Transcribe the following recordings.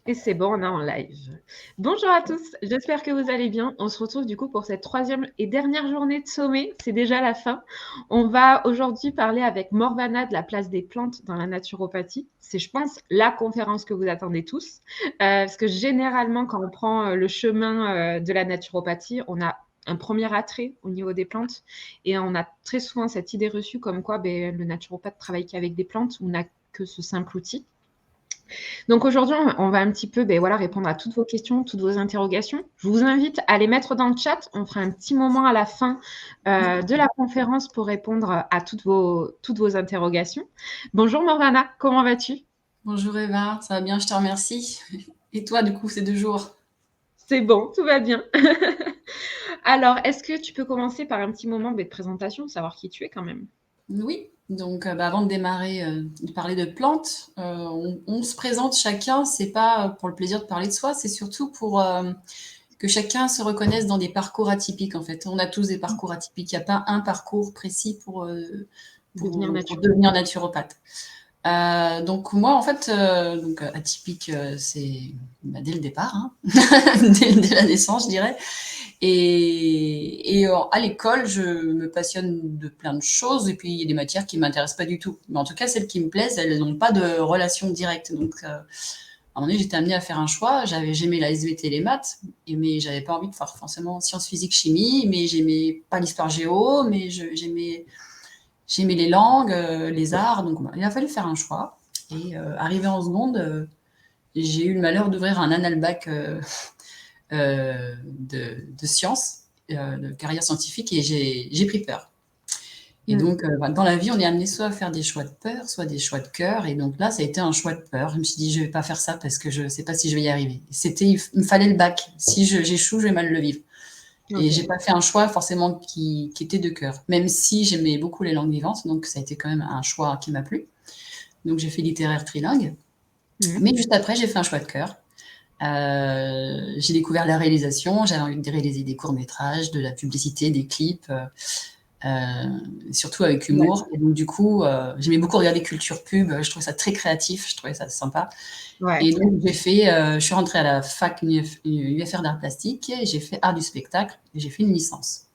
Et c'est bon, on est en live. Bonjour à tous, j'espère que vous allez bien. On se retrouve du coup pour cette troisième et dernière journée de sommet. C'est déjà la fin. On va aujourd'hui parler avec Morvana de la place des plantes dans la naturopathie. C'est, je pense, la conférence que vous attendez tous. Parce que généralement, quand on prend le chemin de la naturopathie, on a un premier attrait au niveau des plantes. Et on a très souvent cette idée reçue comme quoi le naturopathe travaille qu'avec des plantes ou n'a que ce simple outil. Donc aujourd'hui, on va un petit peu voilà, répondre à toutes vos questions, toutes vos interrogations. Je vous invite à les mettre dans le chat. On fera un petit moment à la fin de la conférence pour répondre à toutes vos interrogations. Bonjour Morvana, comment vas-tu? Bonjour Eva, ça va bien, je te remercie. Et toi, du coup, ces 2 jours? C'est bon, tout va bien. Alors, est-ce que tu peux commencer par un petit moment de présentation, savoir qui tu es quand même? Oui, donc avant de démarrer, de parler de plantes, on se présente chacun, c'est pas pour le plaisir de parler de soi, c'est surtout pour que chacun se reconnaisse dans des parcours atypiques en fait. On a tous des parcours atypiques, il n'y a pas un parcours précis Devenir pour naturopathe. devenir naturopathe. Donc moi, en fait, atypique, c'est dès le départ, hein. dès la naissance, je dirais. Et à l'école, je me passionne de plein de choses, et puis il y a des matières qui m'intéressent pas du tout. Mais en tout cas, celles qui me plaisent, elles n'ont pas de relation directe. Donc, à un moment donné, j'étais amenée à faire un choix. J'aimais la SVT et les maths, mais j'avais pas envie de faire forcément sciences, physiques, chimie, mais j'aimais pas l'histoire géo, mais j'aimais les langues, les arts. Donc, il a fallu faire un choix. Et arrivé en seconde, j'ai eu le malheur d'ouvrir un annalbac de sciences, de carrière scientifique, et j'ai pris peur. Et donc, dans la vie, on est amené soit à faire des choix de peur, soit des choix de cœur. Et donc là, ça a été un choix de peur. Je me suis dit, je vais pas faire ça parce que je sais pas si je vais y arriver. Il me fallait le bac. Si j'échoue, je vais mal le vivre. Et Ok. j'ai pas fait un choix forcément qui était de cœur, même si j'aimais beaucoup les langues vivantes. Donc, ça a été quand même un choix qui m'a plu. Donc, j'ai fait littéraire trilingue. Mais juste après, j'ai fait un choix de cœur. J'ai découvert la réalisation, j'avais envie de réaliser des courts-métrages, de la publicité, des clips, surtout avec humour. Et donc, du coup, j'aimais beaucoup regarder Culture Pub, je trouvais ça très créatif, je trouvais ça sympa. Ouais. Et donc, je suis rentrée à la fac UFR d'art plastique et j'ai fait art du spectacle et j'ai fait une licence.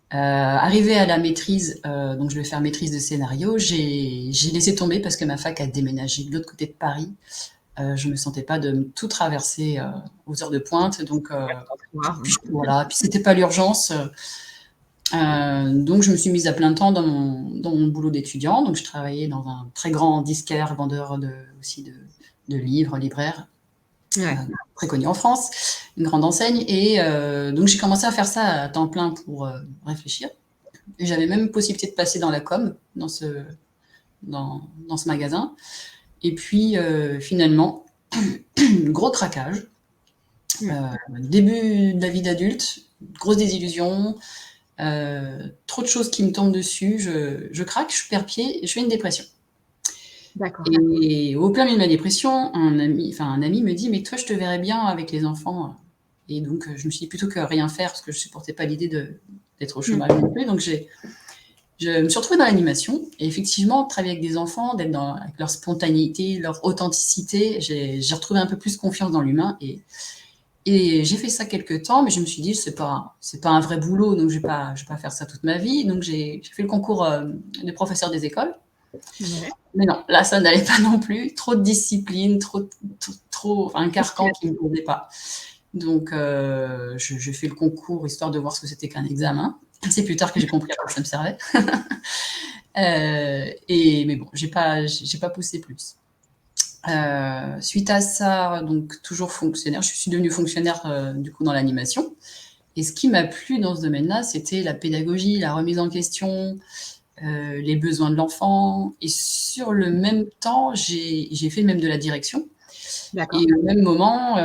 Arrivée à la maîtrise, donc je vais faire maîtrise de scénario, j'ai laissé tomber parce que ma fac a déménagé de l'autre côté de Paris. Je me sentais pas de tout traverser aux heures de pointe, donc voilà. Puis c'était pas l'urgence, donc je me suis mise à plein temps dans mon boulot d'étudiant. Donc je travaillais dans un très grand disquaire, vendeur aussi de livres, libraire, Ouais. très connu en France, une grande enseigne. Et donc j'ai commencé à faire ça à temps plein pour réfléchir. Et j'avais même possibilité de passer dans la com, dans ce magasin. Et puis finalement, gros craquage. Début de la vie d'adulte, grosse désillusion, trop de choses qui me tombent dessus, je craque, je perds pied, et je fais une dépression. D'accord. Et au plein milieu de ma dépression, un ami me dit, mais toi, je te verrais bien avec les enfants. Et donc, je me suis dit, plutôt que rien faire, parce que je supportais pas l'idée d'être au chômage non plus, donc je me suis retrouvée dans l'animation. Et effectivement, travailler avec des enfants, avec leur spontanéité, leur authenticité, j'ai retrouvé un peu plus confiance dans l'humain. Et j'ai fait ça quelques temps, mais je me suis dit, c'est pas un vrai boulot, donc je vais pas faire ça toute ma vie. Donc j'ai fait le concours de professeur des écoles. Ouais. Mais non, là, ça n'allait pas non plus. Trop de discipline, un carcan qui ne me plaisait pas. Donc, je fais le concours histoire de voir ce que c'était qu'un examen. C'est plus tard que j'ai compris à quoi ça me servait. Mais bon, j'ai pas poussé plus. Suite à ça, donc toujours fonctionnaire, je suis devenue fonctionnaire du coup dans l'animation. Et ce qui m'a plu dans ce domaine-là, c'était la pédagogie, la remise en question, les besoins de l'enfant. Et sur le même temps, j'ai fait même de la direction. D'accord. Et au même moment,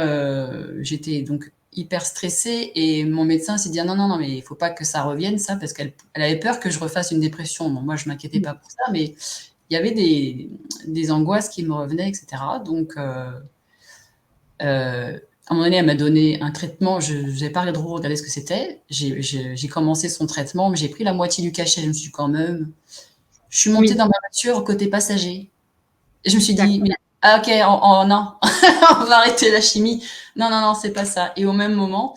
j'étais donc hyper stressée et mon médecin s'est dit: «Ah non, non, non, mais il faut pas que ça revienne ça», parce qu'elle avait peur que je refasse une dépression. Bon, moi, je m'inquiétais pas pour ça, mais il y avait des angoisses qui me revenaient, etc. Donc, à un moment donné, elle m'a donné un traitement. Je n'avais pas trop regardé ce que c'était. J'ai commencé son traitement, mais j'ai pris la moitié du cachet. Je suis montée Oui. dans ma voiture côté passager. Et je me suis dit, D'accord. mais Ah, ok, non, on va arrêter la chimie. Non, non, non, c'est pas ça. Et au même moment,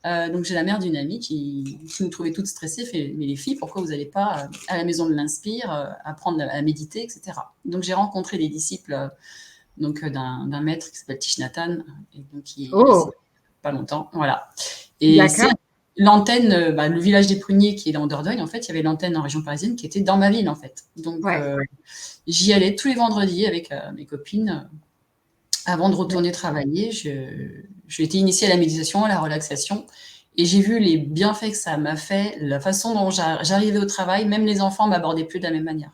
donc j'ai la mère d'une amie qui nous trouvait toutes stressées, fait, mais les filles, pourquoi vous n'allez pas à la maison de l'Inspire, apprendre à méditer, etc. Donc j'ai rencontré des disciples d'un maître qui s'appelle Thich Nhat Hanh, et donc qui est décédé Oh, pas longtemps, voilà. Et c'est d'accord. l'antenne, le village des Pruniers qui est en Dordogne, en fait, il y avait l'antenne en région parisienne qui était dans ma ville, en fait. Donc Ouais. j'y allais tous les vendredis avec mes copines. Avant de retourner travailler, j'ai été initiée à la méditation, à la relaxation, et j'ai vu les bienfaits que ça m'a fait, la façon dont j'arrivais au travail, même les enfants m'abordaient plus de la même manière.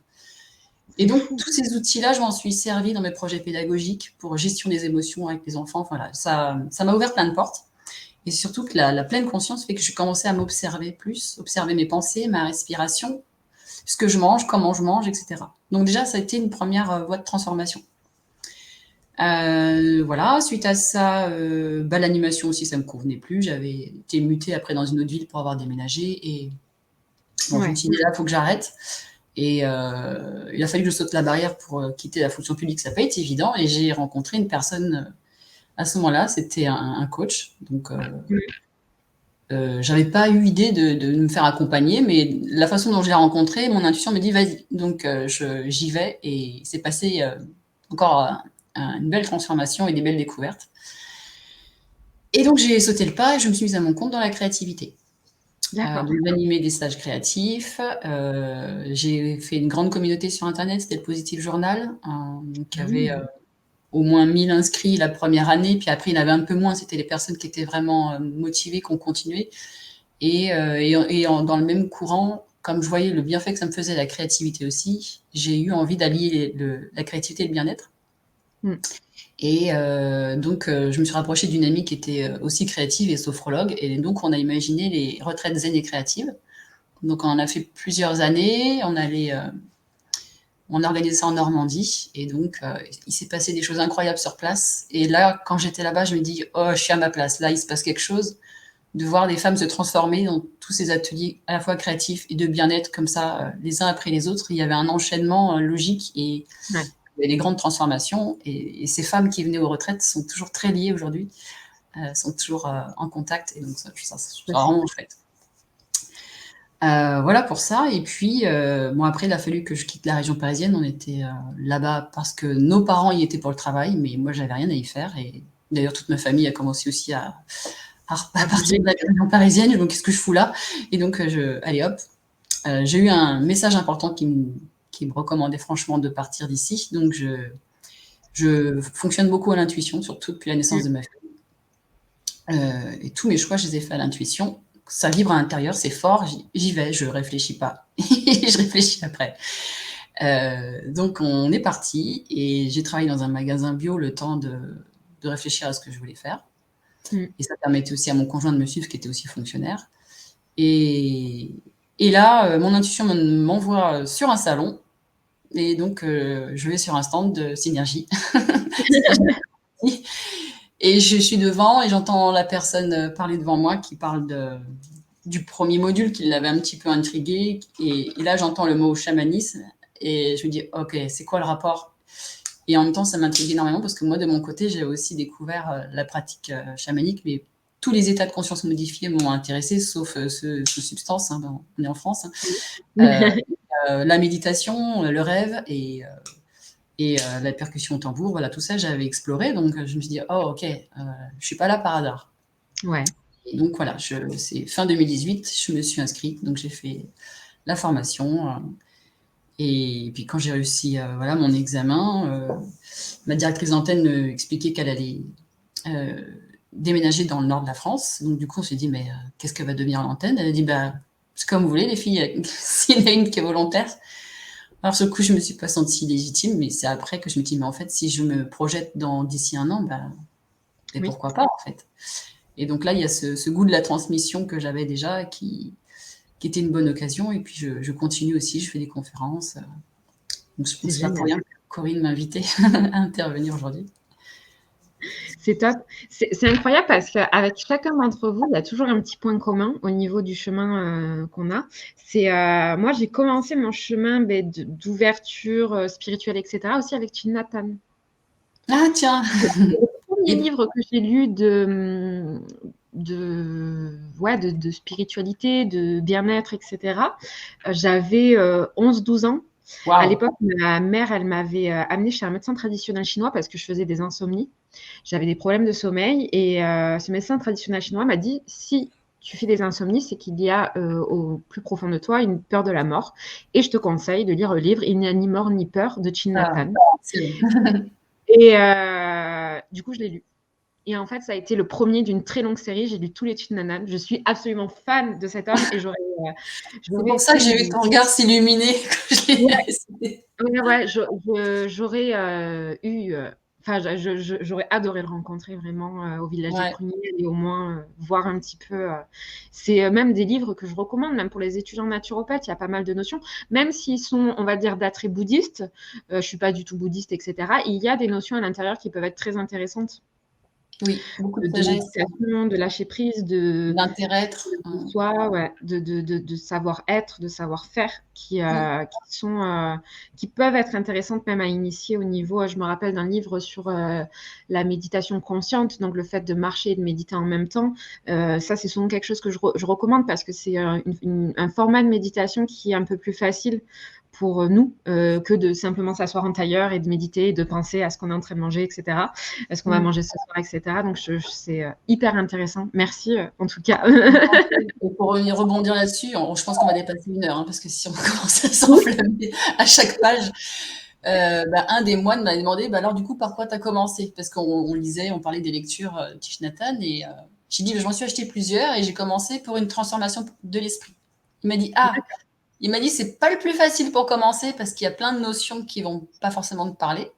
Et C'est donc, fou. tous ces outils-là, je m'en suis servi dans mes projets pédagogiques pour gestion des émotions avec les enfants. Voilà, ça m'a ouvert plein de portes. Et surtout que la pleine conscience fait que j'ai commencé à m'observer plus, observer mes pensées, ma respiration, ce que je mange, comment je mange, etc. Donc déjà, ça a été une première voie de transformation. Voilà, suite à ça, l'animation aussi, ça me convenait plus. J'avais été mutée après dans une autre ville pour avoir déménagé. Et bon, je me Ouais. suis dit, là, il faut que j'arrête. Et il a fallu que je saute la barrière pour quitter la fonction publique. Ça n'a pas été évident. Et j'ai rencontré une personne à ce moment-là, c'était un coach. Donc, j'avais pas eu idée de me faire accompagner, mais la façon dont je l'ai rencontré, mon intuition me dit vas-y. Donc, j'y vais. Et c'est passé encore une belle transformation et des belles découvertes. Et donc, j'ai sauté le pas et je me suis mise à mon compte dans la créativité. D'accord. Donc, d'animer des stages créatifs. J'ai fait une grande communauté sur Internet, c'était le Positive Journal, qui avait Mmh. au moins 1000 inscrits la première année, puis après, il y en avait un peu moins, c'était les personnes qui étaient vraiment motivées, qui ont continué. Dans le même courant, comme je voyais le bienfait que ça me faisait la créativité aussi, j'ai eu envie d'allier la créativité et le bien-être. Mmh. Et donc, je me suis rapprochée d'une amie qui était aussi créative et sophrologue. Et donc, on a imaginé les retraites zen et créatives. Donc, on en a fait plusieurs années. On a organisé ça en Normandie. Et donc, il s'est passé des choses incroyables sur place. Et là, quand j'étais là-bas, je me dis, oh, je suis à ma place. Là, il se passe quelque chose. De voir des femmes se transformer dans tous ces ateliers à la fois créatifs et de bien-être comme ça, les uns après les autres. Il y avait un enchaînement logique et Ouais. il y avait des grandes transformations. Et ces femmes qui venaient aux retraites sont toujours très liées aujourd'hui, sont toujours en contact. Et donc, ça c'est Ça, c'est vraiment chouette. Voilà pour ça. Et puis, bon, après, il a fallu que je quitte la région parisienne. On était là-bas parce que nos parents y étaient pour le travail, mais moi, j'avais rien à y faire. Et d'ailleurs, toute ma famille a commencé aussi à à partir bouger. de la région parisienne. Donc, qu'est-ce que je fous là? Et donc, allez hop. J'ai eu un message important qui me recommandait franchement de partir d'ici. Donc, je fonctionne beaucoup à l'intuition, surtout depuis la naissance Mmh. de ma fille. Et tous mes choix, je les ai faits à l'intuition. Ça vibre à l'intérieur, c'est fort, j'y vais, je réfléchis pas. Je réfléchis après. Donc, on est parti et j'ai travaillé dans un magasin bio le temps de réfléchir à ce que je voulais faire. Mmh. Et ça permettait aussi à mon conjoint de me suivre, qui était aussi fonctionnaire. Et, et là, mon intuition m'envoie sur un salon. Et donc, je vais sur un stand de Synergie. Et je suis devant et j'entends la personne parler devant moi qui parle du premier module qui l'avait un petit peu intrigué. Et là, j'entends le mot chamanisme et je me dis, OK, c'est quoi le rapport? Et en même temps, ça m'intrigue énormément parce que moi, de mon côté, j'ai aussi découvert la pratique chamanique, mais tous les états de conscience modifiés m'ont intéressé, sauf ce substance, hein, on est en France. Mmh. La méditation, le rêve et la percussion au tambour, voilà, tout ça, j'avais exploré. Donc, je me suis dit, oh, OK, je suis pas là par hasard. Ouais. Et donc, voilà, c'est fin 2018, je me suis inscrite. Donc, j'ai fait la formation. Et puis, quand j'ai réussi voilà, mon examen, ma directrice d'antenne expliquait qu'elle allait déménager dans le nord de la France. Donc, du coup, on s'est dit, mais qu'est-ce que va devenir l'antenne? Elle a dit, bah, c'est comme vous voulez, les filles, s'il y en a une qui est volontaire. Alors, ce coup, je ne me suis pas sentie légitime, mais c'est après que je me dis, mais en fait, si je me projette d'ici un an, bah, et Oui. pourquoi pas, en fait. Et donc là, il y a ce goût de la transmission que j'avais déjà qui était une bonne occasion. Et puis, je continue aussi, je fais des conférences. Donc, je C'est pense pas pour génial. rien que Corinne m'a invitée à intervenir aujourd'hui. C'est top. C'est incroyable parce qu'avec chacun d'entre vous, il y a toujours un petit point commun au niveau du chemin, qu'on a. C'est, moi, j'ai commencé mon chemin, d'ouverture, spirituelle et cetera aussi avec Thich Nhat Hanh. Ah tiens. Le premier Et livre que j'ai lu de spiritualité, de bien-être, etc., j'avais 11-12 ans. À waouh. l'époque, ma mère, elle m'avait amenée chez un médecin traditionnel chinois parce que je faisais des insomnies. J'avais des problèmes de sommeil et ce médecin traditionnel chinois m'a dit, si tu fais des insomnies, c'est qu'il y a au plus profond de toi une peur de la mort. Et je te conseille de lire le livre Il n'y a ni mort ni peur de Thich Nhat Ah, Hanh. c'est- Et du coup, je l'ai lu. Et en fait, ça a été le premier d'une très longue série. J'ai lu tous les Thich Nhat Hanh. Je suis absolument fan de cet homme et c'est pour j'aurais ça que fait j'ai vu ton regard s'illuminer quand je ouais, l'ai cité. ouais, j'aurais eu, enfin, j'aurais adoré le rencontrer vraiment au village des Ouais, Pruniers et au moins voir un petit peu. C'est même des livres que je recommande, même pour les étudiants naturopathes. Il y a pas mal de notions, même s'ils sont, on va dire, d'attrait bouddhiste. Je suis pas du tout bouddhiste, etc. Il y a des notions à l'intérieur qui peuvent être très intéressantes oui, beaucoup de de sagesse, méditation, de lâcher prise, d'intérêt-être. de soi, ouais, de savoir-être, de savoir-faire qui peuvent être intéressantes même à initier au niveau. Je me rappelle d'un livre sur la méditation consciente, donc le fait de marcher et de méditer en même temps. Ça, c'est souvent quelque chose que je recommande parce que c'est un format de méditation qui est un peu plus facile pour nous que de simplement s'asseoir en tailleur et de méditer et de penser à ce qu'on est en train de manger, etc. À ce qu'on va Mm. manger ce soir, etc. Donc, c'est hyper intéressant. Merci, en tout cas. Et pour rebondir là-dessus, je pense qu'on va dépasser 1 heure, hein, parce que si on commence à s'enflammer à chaque page, un des moines m'a demandé, alors du coup, par quoi tu as commencé? Parce qu'on lisait, on parlait des lectures Thich Nhat Hanh, et j'ai dit, je m'en suis acheté plusieurs, et j'ai commencé pour une transformation de l'esprit. Il m'a dit, c'est pas le plus facile pour commencer, parce qu'il y a plein de notions qui vont pas forcément te parler.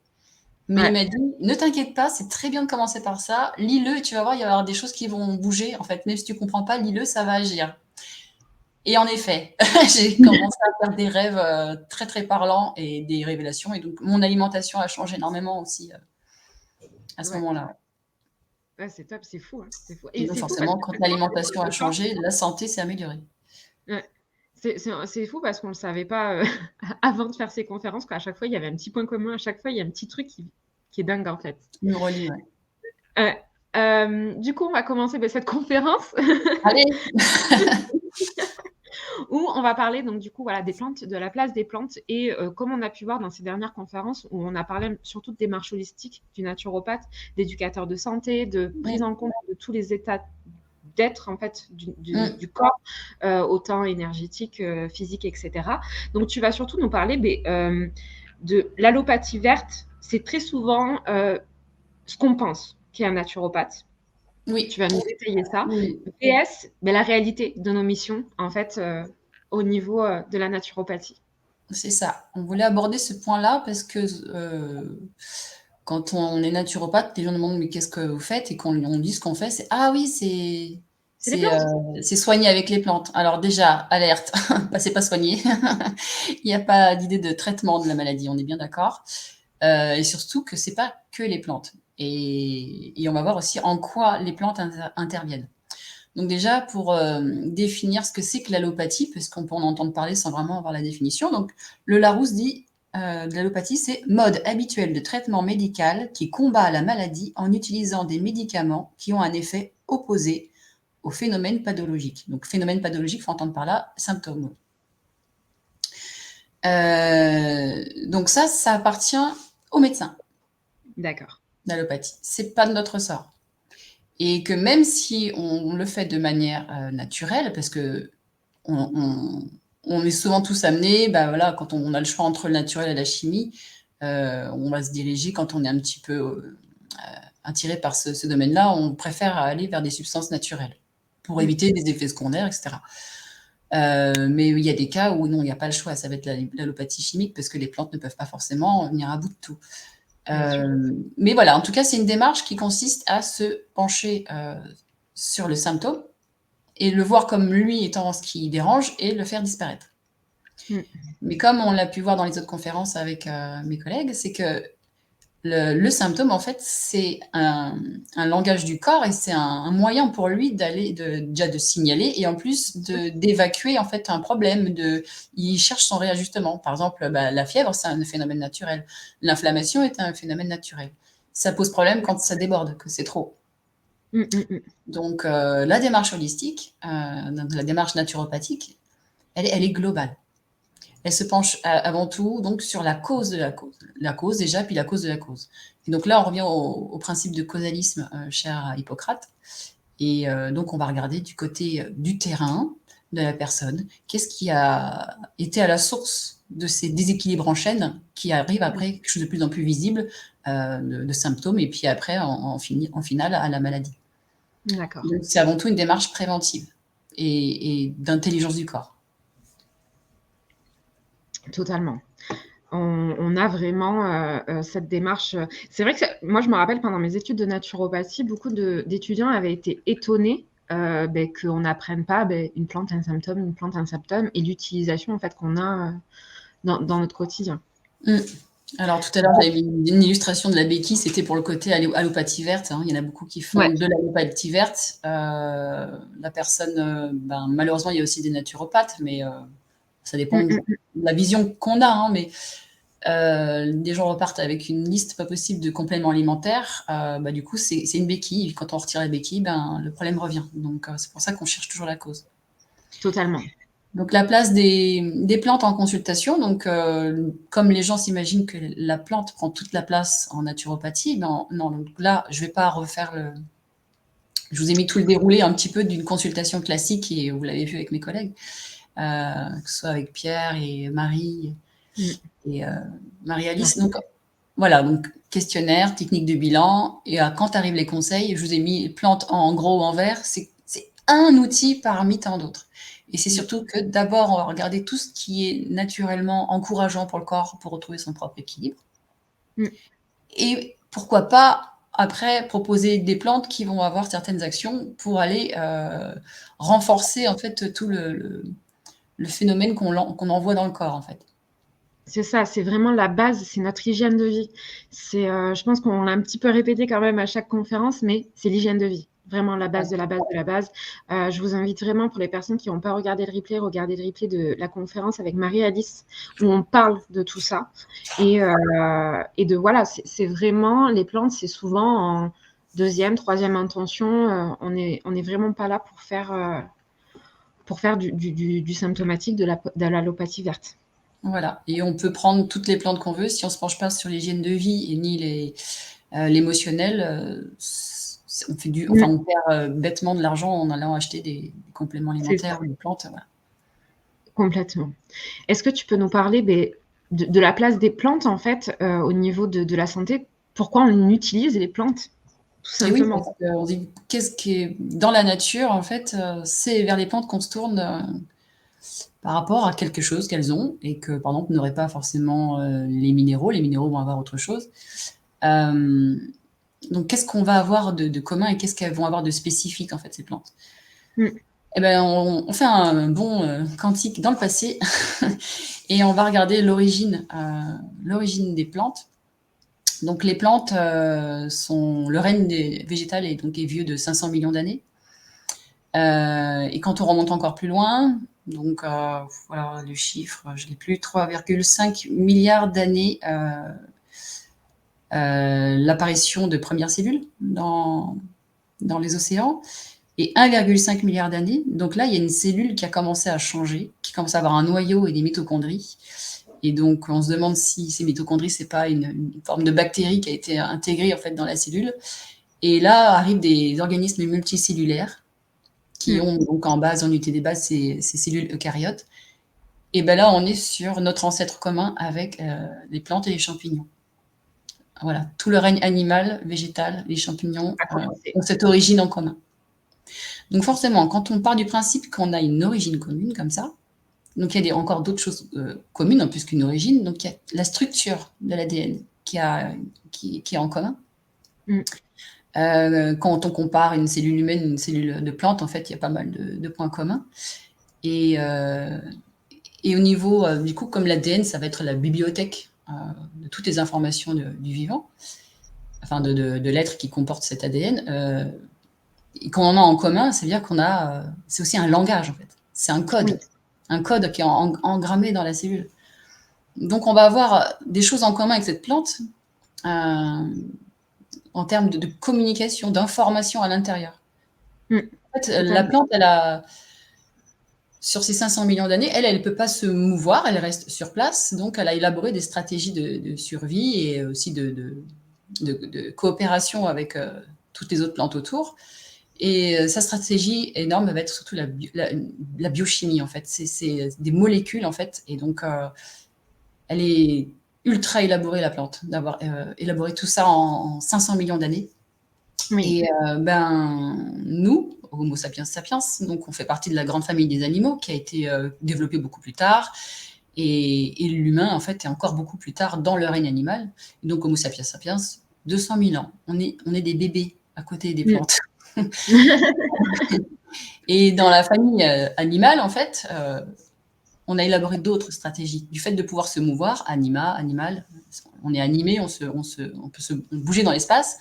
Mais il Ouais, m'a dit, ne t'inquiète pas, c'est très bien de commencer par ça. Lis-le et tu vas voir, il va y avoir des choses qui vont bouger. En fait, même si tu comprends pas, lis-le, ça va agir. Et en effet, j'ai commencé à faire des rêves très très parlants et des révélations. Et donc, mon alimentation a changé énormément aussi à ce ouais. moment-là. Ouais, c'est top, c'est fou, hein, c'est fou. Et Et donc, c'est fou parce forcément, que quand maintenant, l'alimentation a le corps, changé, la santé s'est améliorée. ouais. C'est fou parce qu'on ne le savait pas avant de faire ces conférences, qu'à chaque fois, il y avait un petit point commun, à chaque fois, il y a un petit truc qui est dingue, en fait. Tu me relis, ouais. Ouais. Du coup, on va commencer cette conférence Allez. où on va parler donc du coup voilà des plantes, de la place des plantes et comme on a pu voir dans ces dernières conférences où on a parlé surtout de démarche holistique du naturopathe, d'éducateur de santé, de prise Oui. en compte de tous les états d'être en fait Mm. du corps, autant énergétique, physique, etc. Donc tu vas surtout nous parler de l'allopathie verte. C'est très souvent ce qu'on pense qu'est un naturopathe. Tu Oui. vas nous détailler ça. Oui. PS, la réalité de nos missions, en fait, au niveau de la naturopathie. C'est ça. On voulait aborder ce point-là parce que quand on est naturopathe, les gens demandent mais qu'est-ce que vous faites et qu'on on dit ce qu'on fait, c'est ah oui, C'est les plantes. c'est soigner avec les plantes. Alors déjà, alerte, c'est pas soigner. Il n'y a pas d'idée de traitement de la maladie, on est bien d'accord. Et surtout que c'est pas que les plantes. Et on va voir aussi en quoi les plantes interviennent. Donc déjà, pour définir ce que c'est que l'allopathie, parce qu'on peut en entendre parler sans vraiment avoir la définition, donc le Larousse dit de l'allopathie, c'est mode habituel de traitement médical qui combat la maladie en utilisant des médicaments qui ont un effet opposé au phénomène pathologique. Donc phénomène pathologique, il faut entendre par là symptômes. Donc ça appartient aux médecins, D'accord. l'allopathie. C'est pas de notre sort. Et que même si on le fait de manière naturelle, parce que on est souvent tous amenés, voilà, quand on a le choix entre le naturel et la chimie, on va se diriger quand on est un petit peu attiré par ce domaine-là, on préfère aller vers des substances naturelles pour Mm. éviter des effets secondaires, etc. Mais il y a des cas où non, il n'y a pas le choix, ça va être l'allopathie chimique parce que les plantes ne peuvent pas forcément venir à bout de tout. Bien sûr. Mais voilà, en tout cas, c'est une démarche qui consiste à se pencher sur le symptôme et le voir comme lui étant ce qui dérange et le faire disparaître. Mm. Mais comme on l'a pu voir dans les autres conférences avec mes collègues, c'est que le symptôme, en fait, c'est un langage du corps et c'est un moyen pour lui déjà de signaler et en plus d'évacuer en fait un problème. Il cherche son réajustement. Par exemple, la fièvre, c'est un phénomène naturel. L'inflammation est un phénomène naturel. ça pose problème quand ça déborde, que c'est trop. Donc, la démarche holistique, la démarche naturopathique, elle est globale. Elle se penche avant tout donc sur la cause de la cause. La cause déjà, puis la cause de la cause. Et donc là, on revient au principe de causalisme cher à Hippocrate. Et donc, on va regarder du côté du terrain, de la personne. Qu'est-ce qui a été à la source de ces déséquilibres en chaîne qui arrivent après quelque chose de plus en plus visible, de symptômes, et puis après, en finale, à la maladie. D'accord. Donc, c'est avant tout une démarche préventive et d'intelligence du corps. Totalement. On a vraiment cette démarche. C'est vrai que moi, je me rappelle pendant mes études de naturopathie, beaucoup d'étudiants avaient été étonnés qu'on n'apprenne pas une plante, un symptôme, une plante, un symptôme, et l'utilisation en fait qu'on a dans notre quotidien. Alors tout à l'heure, j'avais mis une illustration de la béquille, c'était pour le côté allopathie verte. Il y en a beaucoup qui font de l'allopathie verte. La personne, malheureusement, il y a aussi des naturopathes, mais ça dépend de la vision qu'on a. Mais des gens repartent avec une liste pas possible de compléments alimentaires. Du coup, c'est une béquille. Quand on retire la béquille, le problème revient. Donc c'est pour ça qu'on cherche toujours la cause. Totalement. Donc la place des plantes en consultation, donc comme les gens s'imaginent que la plante prend toute la place en naturopathie, non, donc là je vais pas refaire je vous ai mis tout le déroulé un petit peu d'une consultation classique, et vous l'avez vu avec mes collègues, que ce soit avec Pierre et Marie et Marie-Alice. Donc voilà, donc questionnaire, technique de bilan, et quand arrivent les conseils, je vous ai mis plantes en gros ou en vert, c'est un outil parmi tant d'autres. Et c'est surtout que d'abord, on va regarder tout ce qui est naturellement encourageant pour le corps pour retrouver son propre équilibre. Et pourquoi pas, après, proposer des plantes qui vont avoir certaines actions pour aller renforcer en fait tout le phénomène qu'on envoie dans le corps en fait. C'est ça, c'est vraiment la base, c'est notre hygiène de vie. Je pense qu'on l'a un petit peu répété quand même à chaque conférence, mais c'est l'hygiène de vie. Vraiment la base de la base de la base. Je vous invite vraiment, pour les personnes qui n'ont pas regardé le replay de la conférence avec Marie-Alice, où on parle de tout ça. Et voilà, c'est vraiment, les plantes, c'est souvent en deuxième, troisième intention. On n'est vraiment pas là pour faire du symptomatique de l'allopathie verte. Voilà, et on peut prendre toutes les plantes qu'on veut. Si on ne se penche pas sur l'hygiène de vie et ni l'émotionnel, on perd bêtement de l'argent en allant acheter des compléments alimentaires ou des plantes. Voilà. Complètement. Est-ce que tu peux nous parler de la place des plantes en fait au niveau de la santé? Pourquoi on utilise les plantes? Tout simplement. Oui, parce qu'on dit qu'est-ce qui est dans la nature en fait, c'est vers les plantes qu'on se tourne. Par rapport à quelque chose qu'elles ont, et que, par exemple, n'auraient pas forcément les minéraux. Les minéraux vont avoir autre chose. Donc, qu'est-ce qu'on va avoir de commun et qu'est-ce qu'elles vont avoir de spécifique, en fait, ces plantes? Eh ben, on fait un bon quantique dans le passé et on va regarder l'origine des plantes. Donc, les plantes le règne végétal est vieux de 500 millions d'années. Et quand on remonte encore plus loin, donc voilà le chiffre, je ne l'ai plus, 3,5 milliards d'années, l'apparition de premières cellules dans les océans, et 1,5 milliard d'années. Donc là, il y a une cellule qui a commencé à changer, qui commence à avoir un noyau et des mitochondries. Et donc, on se demande si ces mitochondries, ce n'est pas une forme de bactérie qui a été intégrée en fait, dans la cellule. Et là arrivent des organismes multicellulaires qui ont donc en unité des bases, ces cellules eucaryotes. Et ben là, on est sur notre ancêtre commun avec les plantes et les champignons. Voilà, tout le règne animal, végétal, les champignons ont cette origine en commun. Donc forcément, quand on part du principe qu'on a une origine commune comme ça, donc il y a encore d'autres choses communes en plus qu'une origine, donc il y a la structure de l'ADN qui est en commun. Quand on compare une cellule humaine et une cellule de plante, en fait, il y a pas mal de points communs. Et au niveau, du coup, comme l'ADN, ça va être la bibliothèque de toutes les informations du vivant, enfin de l'être qui comporte cet ADN. Et qu'on en a en commun, ça veut dire c'est aussi un langage, en fait. C'est un code. Un code qui est engrammé dans la cellule. Donc, on va avoir des choses en commun avec cette plante. en termes de communication, d'information à l'intérieur. Mm. En fait, la plante, sur ces 500 millions d'années, elle ne peut pas se mouvoir, elle reste sur place, donc elle a élaboré des stratégies de survie et aussi de coopération avec toutes les autres plantes autour. Et sa stratégie énorme va être surtout la biochimie, en fait. C'est des molécules, en fait. Et donc, elle est ultra élaborée, la plante, d'avoir élaboré tout ça en 500 millions d'années. Oui. Et nous, Homo sapiens sapiens, donc on fait partie de la grande famille des animaux qui a été développée beaucoup plus tard. Et l'humain, en fait, est encore beaucoup plus tard dans le règne animal. Et donc, Homo sapiens sapiens, 200 000 ans. On est des bébés à côté des plantes. Et dans la famille animale, en fait, on a élaboré d'autres stratégies. Du fait de pouvoir se mouvoir, animal, on est animé, on peut se bouger dans l'espace.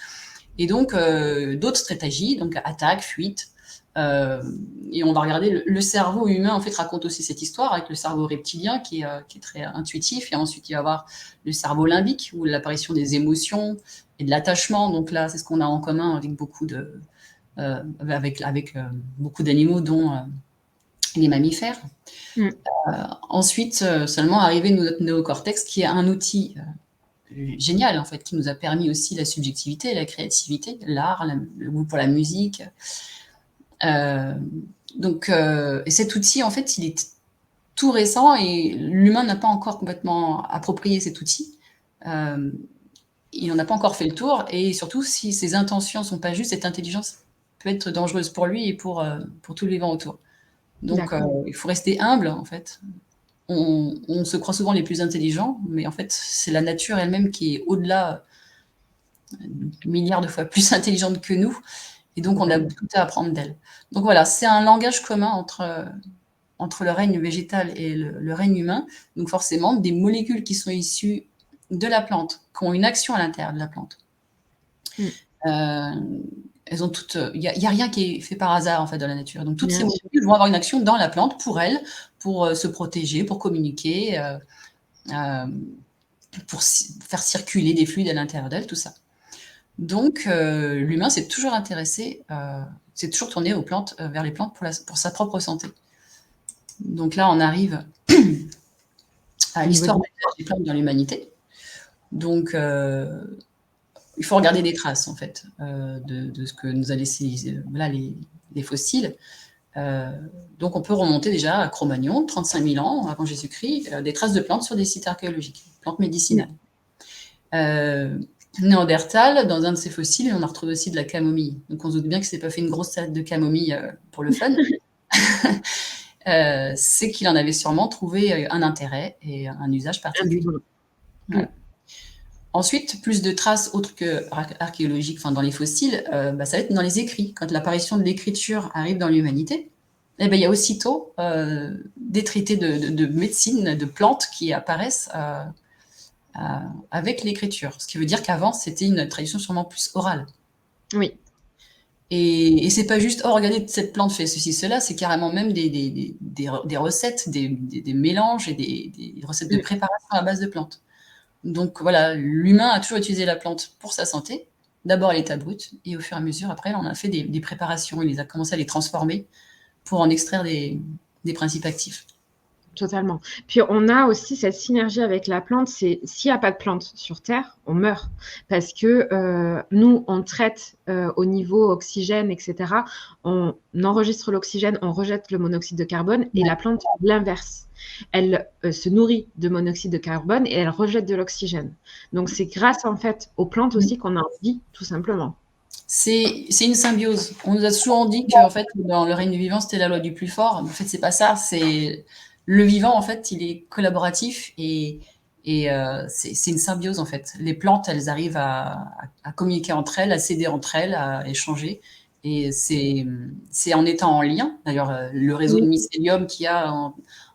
Et donc, d'autres stratégies, donc attaque, fuite. Et on va regarder le cerveau humain, en fait, raconte aussi cette histoire avec le cerveau reptilien qui est très intuitif. Et ensuite, il va y avoir le cerveau limbique, où l'apparition des émotions et de l'attachement. Donc là, c'est ce qu'on a en commun avec beaucoup beaucoup d'animaux, dont les mammifères. Ensuite, seulement arrivé notre néocortex, qui est un outil génial, en fait, qui nous a permis aussi la subjectivité, la créativité, l'art, le goût pour la musique. Et cet outil, en fait, il est tout récent et l'humain n'a pas encore complètement approprié cet outil. Il n'en a pas encore fait le tour, et surtout, si ses intentions ne sont pas justes, cette intelligence peut être dangereuse pour lui et pour tous les vivants autour. Donc, il faut rester humble, en fait. On se croit souvent les plus intelligents, mais en fait, c'est la nature elle-même qui est au-delà, milliards de fois plus intelligente que nous, et donc on a tout à apprendre d'elle. Donc voilà, c'est un langage commun entre le règne végétal et le règne humain. Donc forcément, des molécules qui sont issues de la plante, qui ont une action à l'intérieur de la plante. Elles ont toutes. Il n'y a rien qui est fait par hasard, en fait, dans la nature. Donc toutes ces molécules vont avoir une action dans la plante pour elles, pour se protéger, pour communiquer, pour faire circuler des fluides à l'intérieur d'elle, tout ça. Donc l'humain s'est toujours intéressé, s'est toujours tourné aux plantes, vers les plantes pour sa propre santé. Donc là, on arrive à l'histoire des plantes dans l'humanité. Donc, il faut regarder des traces, en fait, de ce que nous a laissé les fossiles. Donc, on peut remonter déjà à Cro-Magnon, 35 000 ans avant Jésus-Christ, des traces de plantes sur des sites archéologiques, plantes médicinales. Néandertal, dans un de ses fossiles, on a retrouvé aussi de la camomille. Donc, on se doute bien que ce n'est pas fait une grosse salade de camomille pour le fun. C'est qu'il en avait sûrement trouvé un intérêt et un usage particulier. Voilà. Ensuite, plus de traces autres que archéologiques, dans les fossiles, ça va être dans les écrits. Quand l'apparition de l'écriture arrive dans l'humanité, il y a aussitôt des traités de médecine, de plantes qui apparaissent avec l'écriture. Ce qui veut dire qu'avant, c'était une tradition sûrement plus orale. Oui. Et c'est pas juste, regardez, cette plante fait ceci, cela, c'est carrément même des recettes, des mélanges et des recettes de préparation à base de plantes. Donc voilà, l'humain a toujours utilisé la plante pour sa santé, d'abord à l'état brut, et au fur et à mesure, après, on a fait des préparations, il a commencé à les transformer pour en extraire des principes actifs. Totalement. Puis on a aussi cette synergie avec la plante, c'est s'il n'y a pas de plante sur Terre, on meurt. Parce que nous, on traite au niveau oxygène, etc. On enregistre l'oxygène, on rejette le monoxyde de carbone, et la plante, l'inverse. Elle se nourrit de monoxyde de carbone et elle rejette de l'oxygène. Donc c'est grâce en fait aux plantes aussi qu'on a vie, tout simplement. C'est une symbiose. On nous a souvent dit que en fait, dans le règne du vivant, c'était la loi du plus fort. En fait, c'est pas ça. C'est le vivant, en fait, il est collaboratif et c'est une symbiose, en fait. Les plantes, elles arrivent à communiquer entre elles, à s'aider entre elles, à échanger. Et c'est en étant en lien. D'ailleurs, le réseau de mycélium qu'il y a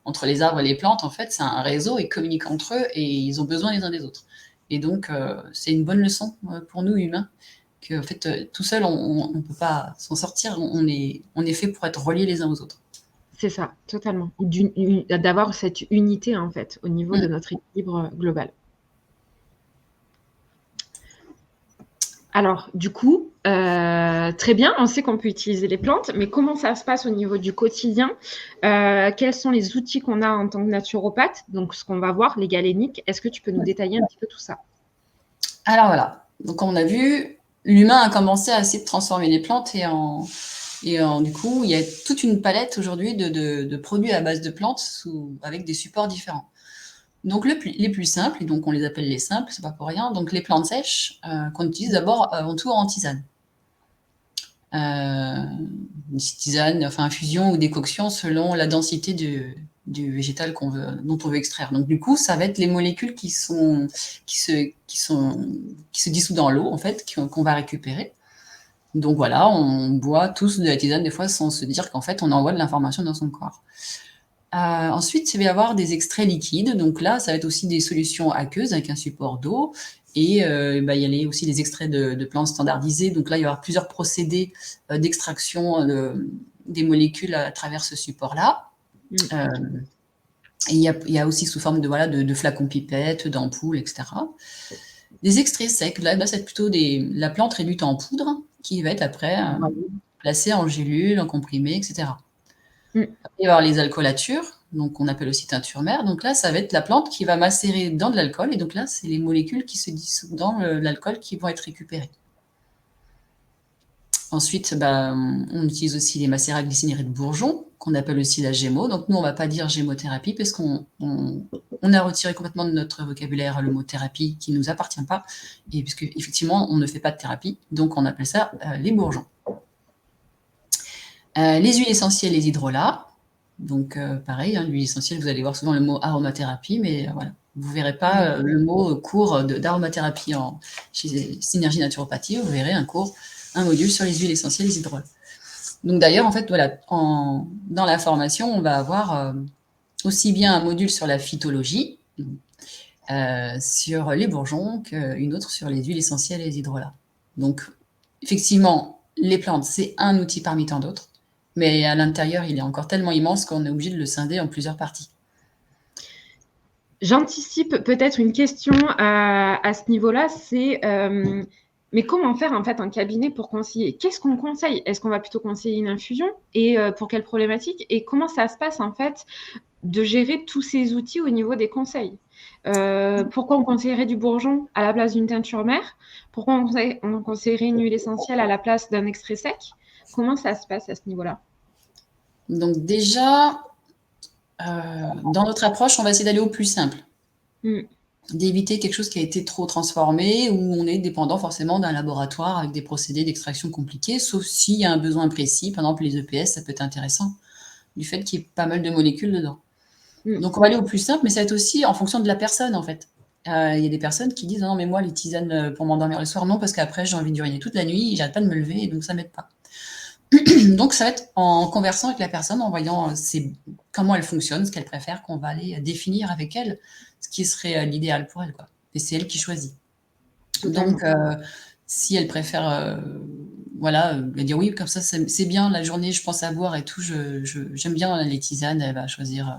entre les arbres et les plantes, en fait, c'est un réseau, ils communiquent entre eux et ils ont besoin les uns des autres. Et donc, c'est une bonne leçon pour nous, humains, que en fait, tout seul, on ne peut pas s'en sortir. On est fait pour être reliés les uns aux autres. C'est ça, totalement. D'avoir cette unité, en fait, au niveau de notre équilibre global. Alors, du coup, très bien, on sait qu'on peut utiliser les plantes, mais comment ça se passe au niveau du quotidien? Quels sont les outils qu'on a en tant que naturopathe? Donc, ce qu'on va voir, les galéniques. Est-ce que tu peux nous détailler un petit peu tout ça? Alors voilà, donc comme on a vu, l'humain a commencé à essayer de transformer les plantes du coup, il y a toute une palette aujourd'hui de produits à base de plantes avec des supports différents. Donc les plus simples, et donc on les appelle les simples, c'est pas pour rien, donc les plantes sèches qu'on utilise d'abord avant tout en tisane. Une tisane, enfin infusion ou décoction selon la densité du végétal dont on veut extraire. Donc du coup, ça va être les molécules qui se dissouent dans l'eau en fait, qu'on va récupérer. Donc voilà, on boit tous de la tisane des fois sans se dire qu'en fait on envoie de l'information dans son corps. Ensuite, il va y avoir des extraits liquides. Donc là, ça va être aussi des solutions aqueuses avec un support d'eau. Et il y a aussi des extraits de plantes standardisés. Donc là, il y aura plusieurs procédés d'extraction des molécules à travers ce support-là. Et il y a aussi sous forme de flacons pipettes, d'ampoules, etc. Des extraits secs. Là c'est plutôt la plante réduite en poudre qui va être après placée en gélules, en comprimés, etc. Il va y avoir les alcoolatures, donc on appelle aussi teinture mère. Donc là, ça va être la plante qui va macérer dans de l'alcool. Et donc là, c'est les molécules qui se dissouent dans l'alcool qui vont être récupérées. Ensuite, on utilise aussi les macérats glycérés de bourgeon, qu'on appelle aussi la gémo. Donc nous, on ne va pas dire gémothérapie, parce qu'on a retiré complètement de notre vocabulaire le mot thérapie qui ne nous appartient pas, et puisque effectivement, on ne fait pas de thérapie, donc on appelle ça les bourgeons. Les huiles essentielles, les hydrolats. Donc pareil, l'huile essentielle, vous allez voir souvent le mot aromathérapie, mais voilà, vous ne verrez pas le mot cours d'aromathérapie chez Synergie Naturopathie, vous verrez un module sur les huiles essentielles, les hydrolats. Donc d'ailleurs, en fait, voilà, dans la formation, on va avoir aussi bien un module sur la phytologie, sur les bourgeons, qu'une autre sur les huiles essentielles et les hydrolats. Donc effectivement, les plantes, c'est un outil parmi tant d'autres. Mais à l'intérieur, il est encore tellement immense qu'on est obligé de le scinder en plusieurs parties. J'anticipe peut-être une question à ce niveau-là, c'est mais comment faire en fait un cabinet pour conseiller? Qu'est-ce qu'on conseille? Est-ce qu'on va plutôt conseiller une infusion? Et pour quelle problématique? Et comment ça se passe en fait de gérer tous ces outils au niveau des conseils? Pourquoi on conseillerait du bourgeon à la place d'une teinture mère? Pourquoi on conseillerait une huile essentielle à la place d'un extrait sec? Comment ça se passe à ce niveau-là? Donc déjà, dans notre approche, on va essayer d'aller au plus simple. D'éviter quelque chose qui a été trop transformé, où on est dépendant forcément d'un laboratoire avec des procédés d'extraction compliqués, sauf s'il y a un besoin précis. Par exemple, les EPS, ça peut être intéressant, du fait qu'il y ait pas mal de molécules dedans. Donc on va aller au plus simple, mais ça va être aussi en fonction de la personne, en fait. Il y a des personnes qui disent « Non, mais moi, les tisanes pour m'endormir le soir, non, parce qu'après, j'ai envie d'uriner toute la nuit, j'arrête pas de me lever, et donc ça m'aide pas. » Donc ça va être en conversant avec la personne, en voyant comment elle fonctionne, ce qu'elle préfère, qu'on va aller définir avec elle ce qui serait l'idéal pour elle, quoi. Et c'est elle qui choisit. Totalement. Donc si elle préfère dire oui, comme ça c'est bien, la journée je pense à boire et tout, j'aime bien les tisanes, elle va choisir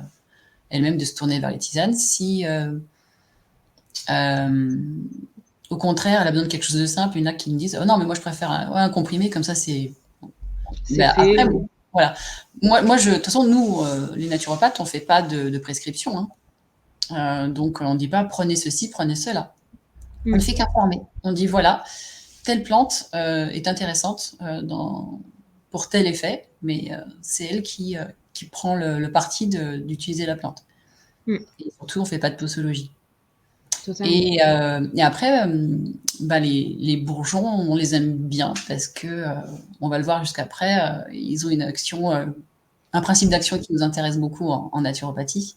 elle-même de se tourner vers les tisanes. Si au contraire elle a besoin de quelque chose de simple, il y en a qui me disent oh non mais moi je préfère un comprimé, comme ça c'est après, voilà. Moi, de toute façon, nous, les naturopathes, on ne fait pas de prescription. Hein. Donc, on ne dit pas prenez ceci, prenez cela. On ne fait qu'informer. On dit voilà, telle plante est intéressante pour tel effet, mais c'est elle qui prend le parti d'utiliser la plante. Et surtout, on ne fait pas de posologie. Et après, les bourgeons, on les aime bien parce que, on va le voir jusqu'après, ils ont une action, un principe d'action qui nous intéresse beaucoup en naturopathie.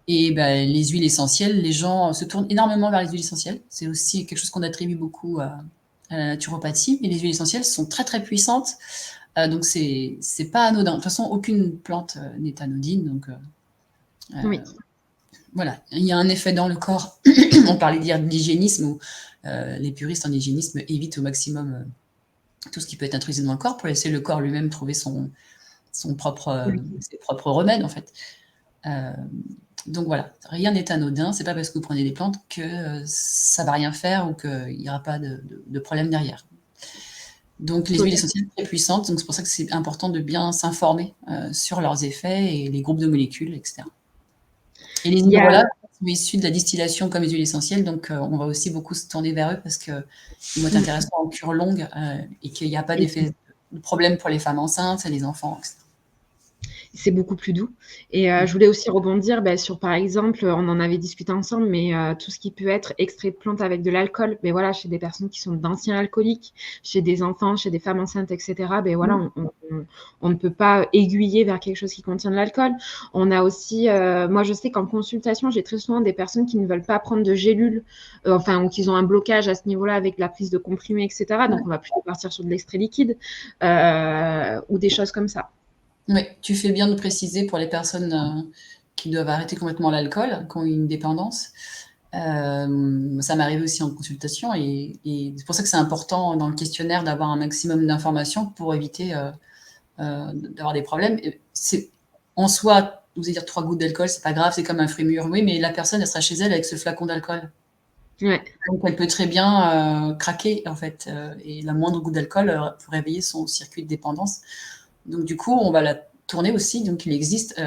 Et les huiles essentielles, les gens se tournent énormément vers les huiles essentielles. C'est aussi quelque chose qu'on attribue beaucoup à la naturopathie. Mais les huiles essentielles sont très très puissantes, donc c'est pas anodin. De toute façon, aucune plante n'est anodine, donc voilà, il y a un effet dans le corps. On parlait d'hier de l'hygiénisme, où les puristes en hygiénisme évitent au maximum tout ce qui peut être intrusif dans le corps pour laisser le corps lui-même trouver ses propres remèdes, en fait. Donc voilà, rien n'est anodin. C'est pas parce que vous prenez des plantes que ça va rien faire ou qu'il n'y aura pas de problème derrière. Donc les huiles essentielles très puissantes, donc c'est pour ça que c'est important de bien s'informer sur leurs effets et les groupes de molécules, etc. Et les hydrolats sont issus de la distillation comme les huiles essentielles, donc on va aussi beaucoup se tourner vers eux parce qu'ils vont être intéressants en cure longue et qu'il n'y a pas d'effet de problème pour les femmes enceintes, les enfants, etc. C'est beaucoup plus doux. Et je voulais aussi rebondir sur, par exemple, on en avait discuté ensemble, mais tout ce qui peut être extrait de plantes avec de l'alcool, voilà, chez des personnes qui sont d'anciens alcooliques, chez des enfants, chez des femmes enceintes, etc., voilà, on ne peut pas aiguiller vers quelque chose qui contient de l'alcool. On a aussi, moi je sais qu'en consultation, j'ai très souvent des personnes qui ne veulent pas prendre de gélules, ou qui ont un blocage à ce niveau-là avec la prise de comprimés, etc. Donc on va plutôt partir sur de l'extrait liquide ou des choses comme ça. Oui, tu fais bien de préciser pour les personnes qui doivent arrêter complètement l'alcool, qui ont une dépendance. Ça m'est arrivé aussi en consultation et c'est pour ça que c'est important dans le questionnaire d'avoir un maximum d'informations pour éviter d'avoir des problèmes. En soi, vous allez dire 3 gouttes d'alcool, c'est pas grave, c'est comme un fruit mûr. Oui, mais la personne, elle sera chez elle avec ce flacon d'alcool. Ouais. Donc elle peut très bien craquer en fait, et la moindre goutte d'alcool peut réveiller son circuit de dépendance. Donc du coup, on va la tourner aussi. Donc il existe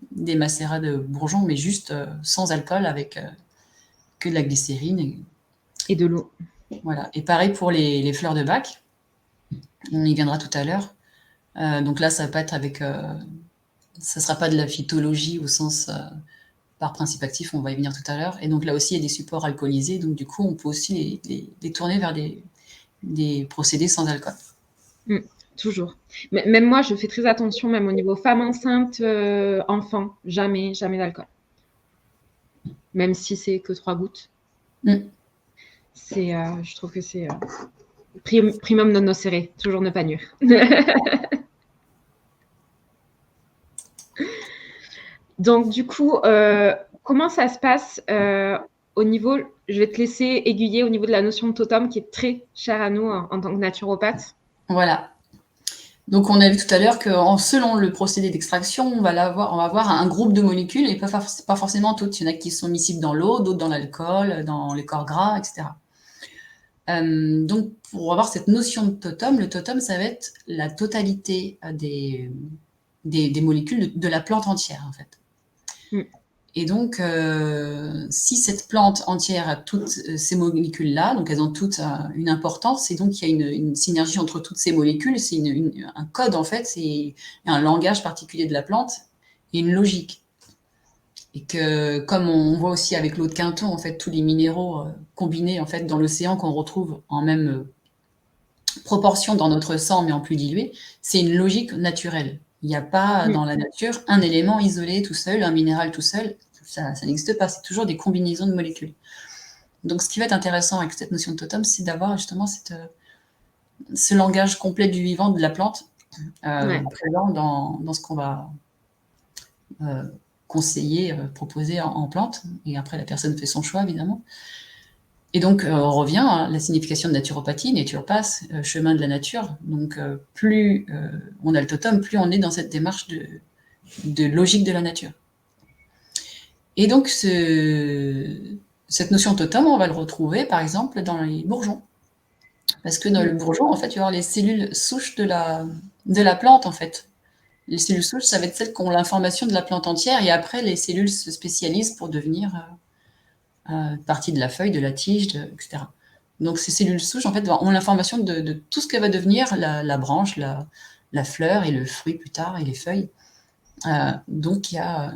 des macérats de bourgeons, mais juste sans alcool, avec que de la glycérine. Et de l'eau. Voilà. Et pareil pour les fleurs de bac. On y viendra tout à l'heure. Donc là, ça va pas être avec... ça sera pas de la phytologie au sens... par principe actif, on va y venir tout à l'heure. Et donc là aussi, il y a des supports alcoolisés. Donc du coup, on peut aussi les tourner vers des procédés sans alcool. Toujours. Mais même moi, je fais très attention, même au niveau femme enceinte, enfant, jamais d'alcool. Même si c'est que 3 gouttes. Je trouve que c'est primum non nocere, toujours ne pas nuire. Donc du coup, comment ça se passe au niveau, je vais te laisser aiguiller au niveau de la notion de totem qui est très chère à nous en tant que naturopathe. Voilà. Donc, on a vu tout à l'heure que selon le procédé d'extraction, on va avoir un groupe de molécules et pas forcément toutes. Il y en a qui sont miscibles dans l'eau, d'autres dans l'alcool, dans les corps gras, etc. Donc, pour avoir cette notion de totem, le totem, ça va être la totalité des molécules de la plante entière, en fait. Et donc, si cette plante entière a toutes ces molécules-là, donc elles ont toutes une importance, et donc il y a une synergie entre toutes ces molécules, c'est un code en fait, c'est un langage particulier de la plante et une logique. Et que, comme on voit aussi avec l'eau de Quinton, en fait, tous les minéraux combinés en fait dans l'océan qu'on retrouve en même proportion dans notre sang, mais en plus dilué, c'est une logique naturelle. Il n'y a pas dans la nature un élément isolé tout seul, un minéral tout seul. Ça n'existe pas, c'est toujours des combinaisons de molécules. Donc ce qui va être intéressant avec cette notion de totem, c'est d'avoir justement ce langage complet du vivant de la plante présent dans ce qu'on va conseiller, proposer en plante, et après la personne fait son choix évidemment. Et donc on revient à la signification de naturopathie, naturopath, chemin de la nature. Donc plus on a le totem, plus on est dans cette démarche de logique de la nature. Et donc, cette notion de totem, on va le retrouver, par exemple, dans les bourgeons. Parce que dans le bourgeon, en fait, il va y avoir les cellules souches de la plante, en fait. Les cellules souches, ça va être celles qui ont l'information de la plante entière, et après, les cellules se spécialisent pour devenir partie de la feuille, de la tige, etc. Donc, ces cellules souches, en fait, ont l'information de tout ce qu'elle va devenir, la branche, la fleur, et le fruit plus tard, et les feuilles. Donc, il y a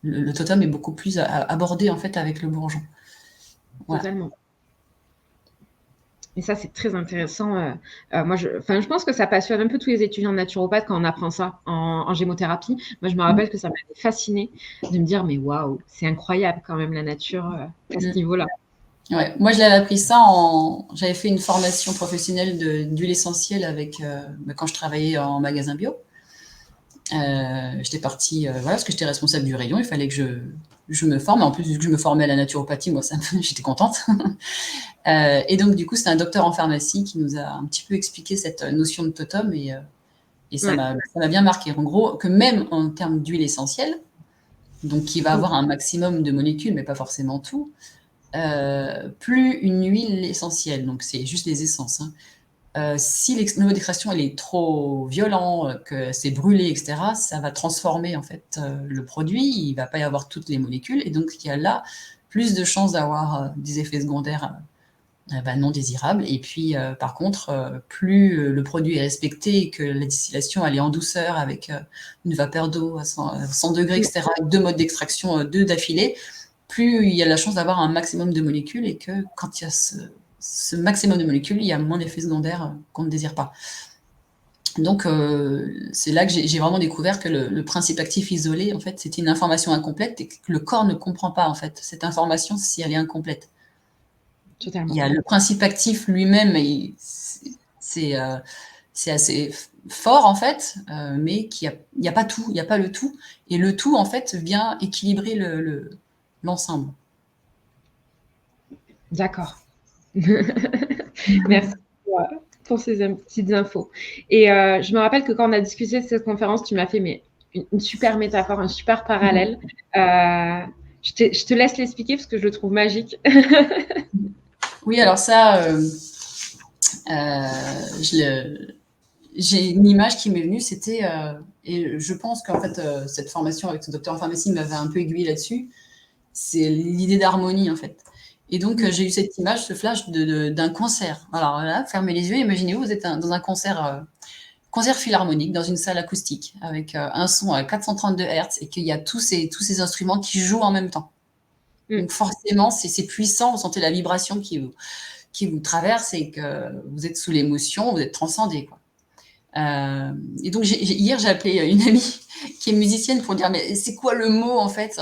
le totem est beaucoup plus abordé en fait avec le bourgeon. Voilà. Totalement. Et ça, c'est très intéressant. Moi, je pense que ça passionne un peu tous les étudiants de naturopathe quand on apprend ça en gémothérapie. Moi, je me rappelle que ça m'avait fascinée de me dire, mais waouh, c'est incroyable quand même la nature à ce niveau-là. Ouais. Moi, je l'avais appris ça j'avais fait une formation professionnelle d'huile essentielle quand je travaillais en magasin bio. J'étais partie, parce que j'étais responsable du rayon, il fallait que je me forme. En plus, vu que je me formais à la naturopathie, moi, j'étais contente. Et donc, du coup, c'est un docteur en pharmacie qui nous a un petit peu expliqué cette notion de totem, et ça m'a bien marqué. En gros, que même en termes d'huile essentielle, donc qui va avoir un maximum de molécules, mais pas forcément tout, plus une huile essentielle, donc c'est juste les essences, hein. Si le mode d'extraction elle est trop violent, que c'est brûlé, etc., ça va transformer en fait le produit, il va pas y avoir toutes les molécules, et donc il y a là plus de chances d'avoir des effets secondaires non désirables. Et puis par contre, plus le produit est respecté et que la distillation elle est en douceur avec une vapeur d'eau à 100 degrés, etc., avec 2 modes d'extraction, 2 d'affilée, plus il y a la chance d'avoir un maximum de molécules, et que quand il y a ce maximum de molécules, il y a moins d'effets secondaires qu'on ne désire pas. Donc, c'est là que j'ai vraiment découvert que le principe actif isolé, en fait, c'était une information incomplète et que le corps ne comprend pas, en fait, cette information si elle est incomplète. Totalement. Il y a le principe actif lui-même, c'est assez fort, en fait, mais il n'y a pas tout, il n'y a pas le tout. Et le tout, en fait, vient équilibrer l'ensemble. D'accord. Merci pour ces petites infos. Et je me rappelle que quand on a discuté de cette conférence, tu m'as fait une super métaphore, un super parallèle. Je te laisse l'expliquer parce que je le trouve magique. Oui, alors ça, j'ai une image qui m'est venue, c'était, et je pense qu'en fait, cette formation avec ce docteur en pharmacie m'avait un peu aiguillée là-dessus, c'est l'idée d'harmonie, en fait. Et donc, j'ai eu cette image, ce flash d'un concert. Alors là, fermez les yeux, imaginez-vous, vous êtes dans un concert philharmonique, dans une salle acoustique, avec un son à 432 Hz, et qu'il y a tous ces instruments qui jouent en même temps. Donc forcément, c'est puissant, vous sentez la vibration qui vous traverse, et que vous êtes sous l'émotion, vous êtes transcendé, quoi. Et donc hier j'ai appelé une amie qui est musicienne pour dire mais c'est quoi le mot en fait,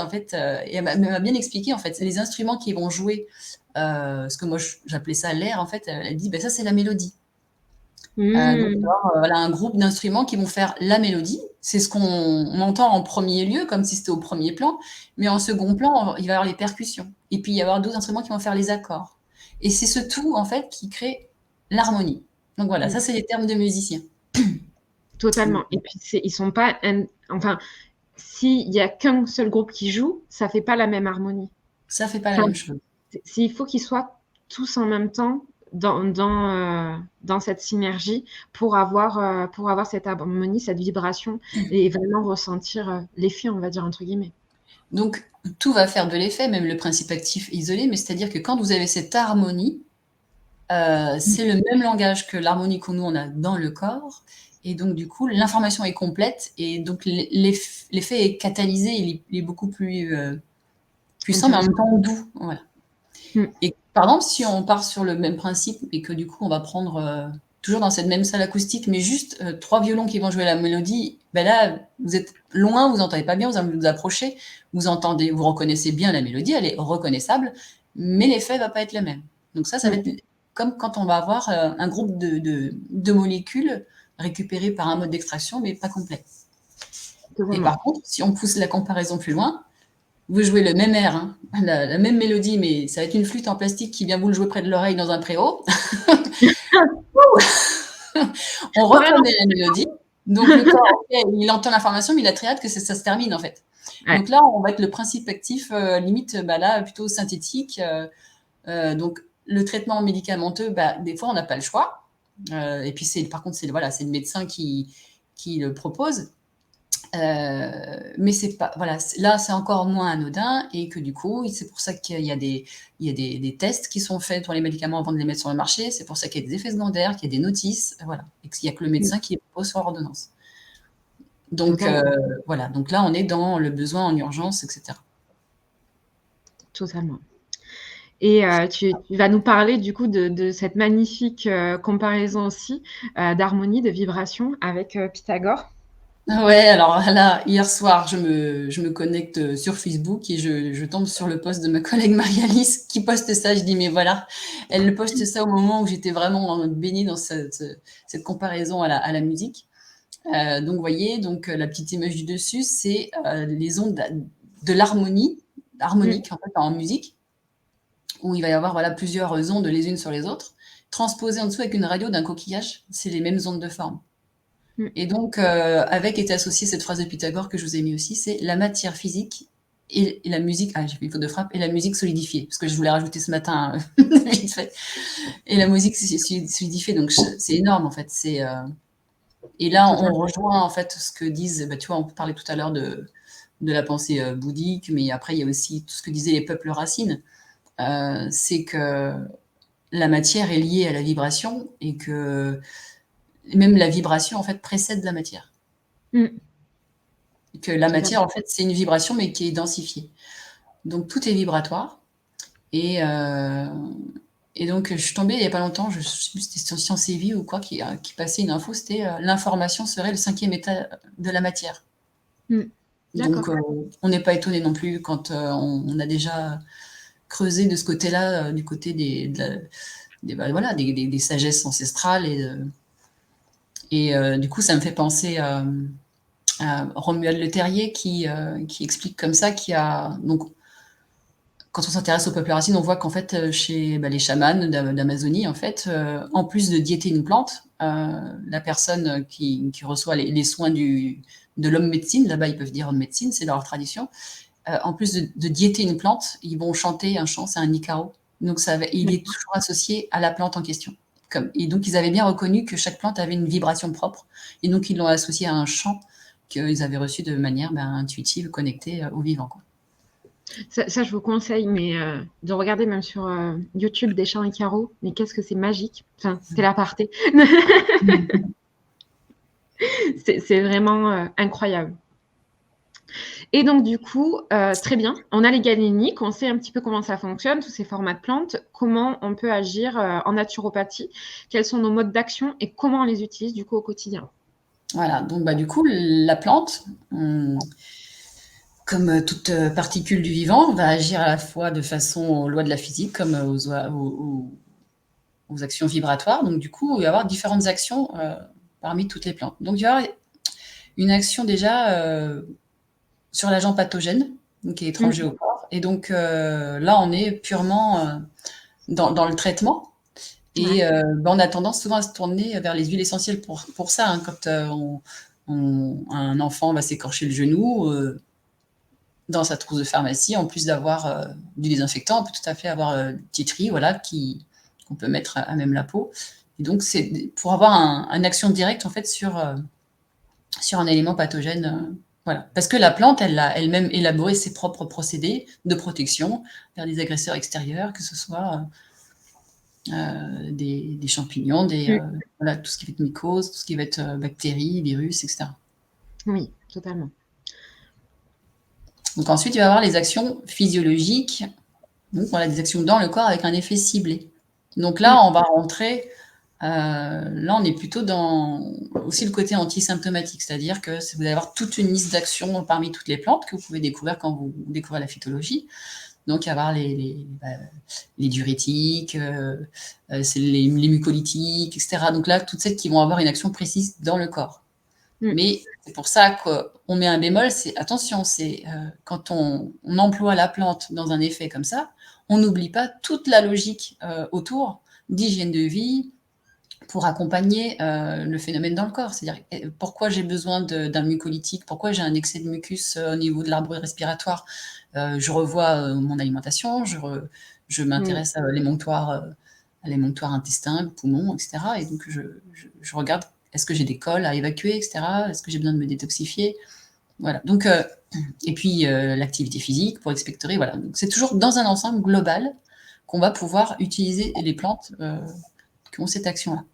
et elle m'a bien expliqué en fait, c'est les instruments qui vont jouer, ce que moi j'appelais ça l'air en fait, elle dit ça c'est la mélodie. Donc voilà un groupe d'instruments qui vont faire la mélodie, c'est ce qu'on entend en premier lieu comme si c'était au premier plan, mais en second plan il va y avoir les percussions, et puis il va y avoir d'autres instruments qui vont faire les accords, et c'est ce tout en fait qui crée l'harmonie. Donc voilà, ça c'est les termes de musiciens. Totalement. Et puis ils sont pas, enfin, s'il y a qu'un seul groupe qui joue, ça fait pas la même harmonie. Ça fait pas la même chose. Il faut qu'ils soient tous en même temps dans cette synergie pour avoir cette harmonie, cette vibration, et vraiment ressentir l'effet, on va dire entre guillemets. Donc tout va faire de l'effet, même le principe actif isolé, mais c'est-à-dire que quand vous avez cette harmonie, c'est le même langage que l'harmonie que nous on a dans le corps, et donc du coup l'information est complète, et donc l'effet est catalysé, il est beaucoup plus puissant, mais en même temps doux. Voilà. Et par exemple, si on part sur le même principe et que du coup on va prendre toujours dans cette même salle acoustique, mais juste 3 violons qui vont jouer la mélodie, ben là vous êtes loin, vous n'entendez pas bien, vous approchez, vous entendez, vous reconnaissez bien la mélodie, elle est reconnaissable, mais l'effet va pas être le même. Donc ça va être comme quand on va avoir un groupe de molécules récupérées par un mode d'extraction, mais pas complet. Et par contre, si on pousse la comparaison plus loin, vous jouez le même air, hein, la même mélodie, mais ça va être une flûte en plastique qui vient vous le jouer près de l'oreille dans un préau. On reconnaît la mélodie, donc le corps, il entend l'information, mais il a très hâte que ça se termine en fait. Donc là, on va être le principe actif, limite, là, plutôt synthétique. Donc le traitement médicamenteux, des fois, on n'a pas le choix. Et puis, par contre, c'est le médecin qui le propose. Mais c'est pas, voilà, là, c'est encore moins anodin, et que du coup, c'est pour ça qu'il y a des tests qui sont faits pour les médicaments avant de les mettre sur le marché. C'est pour ça qu'il y a des effets secondaires, qu'il y a des notices, voilà, et qu'il n'y a que le médecin qui les propose sur ordonnance. Donc, voilà. Donc là, on est dans le besoin en urgence, etc. Totalement. Et tu vas nous parler du coup de cette magnifique comparaison aussi d'harmonie, de vibration avec Pythagore. Ouais, alors là, hier soir, je me connecte sur Facebook et je tombe sur le post de ma collègue Marie-Alice qui poste ça. Je dis, mais voilà, elle poste ça au moment où j'étais vraiment baignée dans cette comparaison à la musique. Donc, vous voyez, la petite image du dessus, c'est les ondes de l'harmonie, harmonique en fait, en musique, où il va y avoir plusieurs ondes les unes sur les autres, transposées en dessous avec une radio d'un coquillage. C'est les mêmes ondes de forme. Et donc, avec était associée cette phrase de Pythagore que je vous ai mis aussi, c'est la matière physique et la musique, j'ai fait une faute de frappe, et la musique solidifiée, parce que je voulais rajouter ce matin, vite fait. Et la musique solidifiée, donc c'est énorme en fait. Et là, on rejoint en fait ce que disent, tu vois, on parlait tout à l'heure de la pensée bouddhique, mais après il y a aussi tout ce que disaient les peuples racines. C'est que la matière est liée à la vibration et que même la vibration en fait précède la matière. Que la matière en fait c'est une vibration mais qui est densifiée. Donc tout est vibratoire et donc je suis tombée il n'y a pas longtemps, je sais plus si c'était sur Science et Vie ou quoi, qui passait une info, c'était l'information serait le 5e état de la matière. Donc on n'est pas étonné non plus quand on a déjà creusé de ce côté-là, du côté des sagesses ancestrales et du coup ça me fait penser à Romuald Le Terrier qui explique comme ça qu'il y a donc quand on s'intéresse aux peuples racines, on voit qu'en fait chez les chamans d'Amazonie en fait en plus de diéter une plante, la personne qui reçoit les soins de l'homme médecine, là-bas ils peuvent dire homme médecine, c'est dans leur tradition, en plus de diéter une plante, ils vont chanter un chant, c'est un icaro. Donc il est toujours associé à la plante en question. Et donc ils avaient bien reconnu que chaque plante avait une vibration propre, et donc ils l'ont associé à un chant qu'ils avaient reçu de manière intuitive, connectée au vivant, quoi. Ça, je vous conseille, mais de regarder même sur YouTube des chants icaro, mais qu'est-ce que c'est magique. Enfin, c'était l'aparté. C'est vraiment incroyable. Et donc, du coup, très bien, on a les galéniques, on sait un petit peu comment ça fonctionne, tous ces formats de plantes, comment on peut agir en naturopathie, quels sont nos modes d'action et comment on les utilise, du coup, au quotidien. Voilà, donc du coup, la plante, comme toute particule du vivant, va agir à la fois de façon aux lois de la physique, comme aux actions vibratoires. Donc du coup, il va y avoir différentes actions parmi toutes les plantes. Donc il va y avoir une action déjà sur l'agent pathogène, donc qui est étranger au corps. Et donc là, on est purement dans le traitement. Et on a tendance souvent à se tourner vers les huiles essentielles pour ça. Hein, quand un enfant va s'écorcher le genou, dans sa trousse de pharmacie, en plus d'avoir du désinfectant, on peut tout à fait avoir du tri, voilà, qu'on peut mettre à même la peau. Et donc, c'est pour avoir une action directe en fait sur un élément pathogène. Voilà. Parce que la plante, elle a elle-même élaboré ses propres procédés de protection vers des agresseurs extérieurs, que ce soit des champignons, voilà, tout ce qui va être mycose, tout ce qui va être bactéries, virus, etc. Oui, totalement. Donc ensuite, il va y avoir les actions physiologiques. Donc voilà, des actions dans le corps avec un effet ciblé. Donc là, on va rentrer. Là, on est plutôt dans aussi le côté antisymptomatique, c'est-à-dire que vous allez avoir toute une liste d'actions parmi toutes les plantes que vous pouvez découvrir quand vous découvrez la phytologie. Donc, il va y avoir les diurétiques, les mucolytiques, etc. Donc là, toutes celles qui vont avoir une action précise dans le corps. Mais c'est pour ça qu'on met un bémol, c'est attention, c'est quand on emploie la plante dans un effet comme ça, on n'oublie pas toute la logique autour d'hygiène de vie pour accompagner le phénomène dans le corps. C'est-à-dire pourquoi j'ai besoin d'un mucolytique, pourquoi j'ai un excès de mucus au niveau de l'arbre respiratoire. Je revois mon alimentation, je m'intéresse à l'émonctoire intestin, poumon, etc. Et donc je regarde, est-ce que j'ai des cols à évacuer, etc. Est-ce que j'ai besoin de me détoxifier? Voilà. Donc, et puis l'activité physique pour expectorer. Voilà. Donc, c'est toujours dans un ensemble global qu'on va pouvoir utiliser les plantes qui ont cette action-là.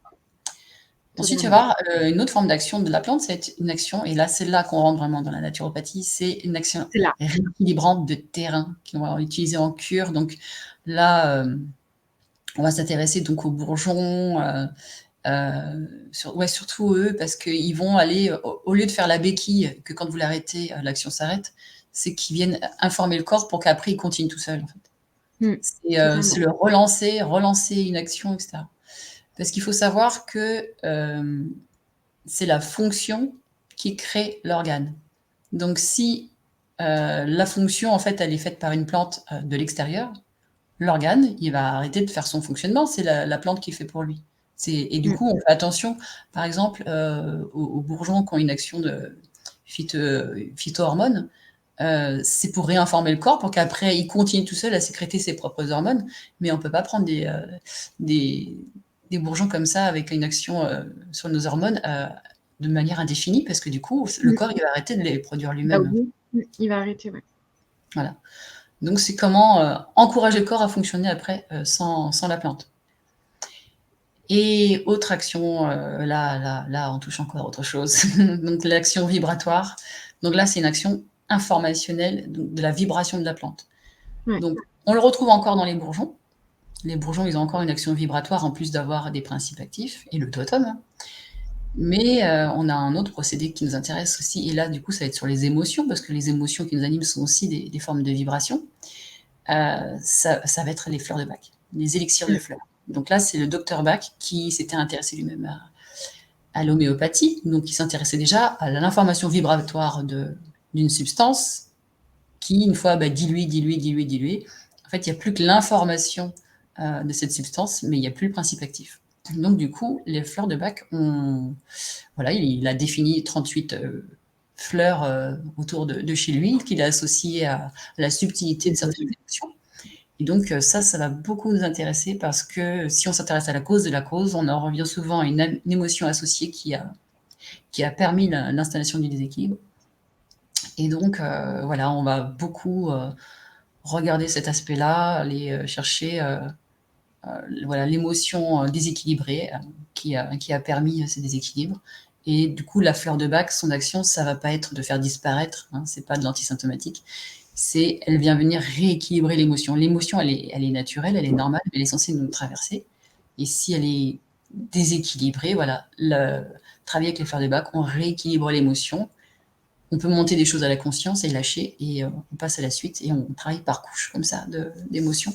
Ensuite, tu vas voir une autre forme d'action de la plante, c'est une action, et là, c'est là qu'on rentre vraiment dans la naturopathie, c'est une action rééquilibrante de terrain qu'on va utiliser en cure. Donc là, on va s'intéresser donc aux bourgeons, surtout eux, parce qu'ils vont aller, au lieu de faire la béquille, que quand vous l'arrêtez, l'action s'arrête, c'est qu'ils viennent informer le corps pour qu'après, il continue tout seul, en fait. C'est le relancer une action, etc. Parce qu'il faut savoir que c'est la fonction qui crée l'organe. Donc si la fonction, en fait, elle est faite par une plante de l'extérieur, l'organe, il va arrêter de faire son fonctionnement, c'est la plante qui fait pour lui. Et du coup, on fait attention, par exemple, aux bourgeons qui ont une action de phytohormones. c'est pour réinformer le corps, pour qu'après, il continue tout seul à sécréter ses propres hormones. Mais on ne peut pas prendre des bourgeons comme ça avec une action sur nos hormones de manière indéfinie, parce que du coup, le corps, il va arrêter de les produire Bah lui-même. oui, il va arrêter, ouais. Voilà. Donc, c'est comment encourager le corps à fonctionner après sans la plante. Et autre action, là, on touche encore à autre chose. Donc, l'action vibratoire. Donc là, c'est une action informationnelle de la vibration de la plante. Ouais. Donc, on le retrouve encore dans les bourgeons. Les bourgeons, ils ont encore une action vibratoire en plus d'avoir des principes actifs, et le totem. Hein. Mais on a un autre procédé qui nous intéresse aussi, et là, du coup, ça va être sur les émotions, parce que les émotions qui nous animent sont aussi des formes de vibration. Ça va être les fleurs de Bach, les élixirs de fleurs. Donc là, c'est le docteur Bach qui s'était intéressé lui-même à l'homéopathie, donc il s'intéressait déjà à l'information vibratoire d'une substance qui, une fois diluée, en fait, il n'y a plus que l'information de cette substance, mais il n'y a plus le principe actif. Donc du coup, les fleurs de Bach voilà, il a défini 38 fleurs autour de chez lui, qu'il a associées à la subtilité de certaines émotions. Et donc ça va beaucoup nous intéresser, parce que si on s'intéresse à la cause de la cause, on en revient souvent à une émotion associée qui a permis l'installation du déséquilibre. Et donc voilà, on va beaucoup regarder cet aspect-là, aller chercher voilà, l'émotion déséquilibrée qui a permis ce déséquilibre. Et du coup, la fleur de Bach, son action, ça va pas être de faire disparaître, hein, c'est pas de l'antisymptomatique, elle vient venir rééquilibrer l'émotion. L'émotion, elle est naturelle, elle est normale, elle est censée nous traverser. Et si elle est déséquilibrée, voilà, travailler avec les fleurs de Bach, on rééquilibre l'émotion. On peut monter des choses à la conscience et lâcher, et on passe à la suite, et on travaille par couches comme ça d'émotions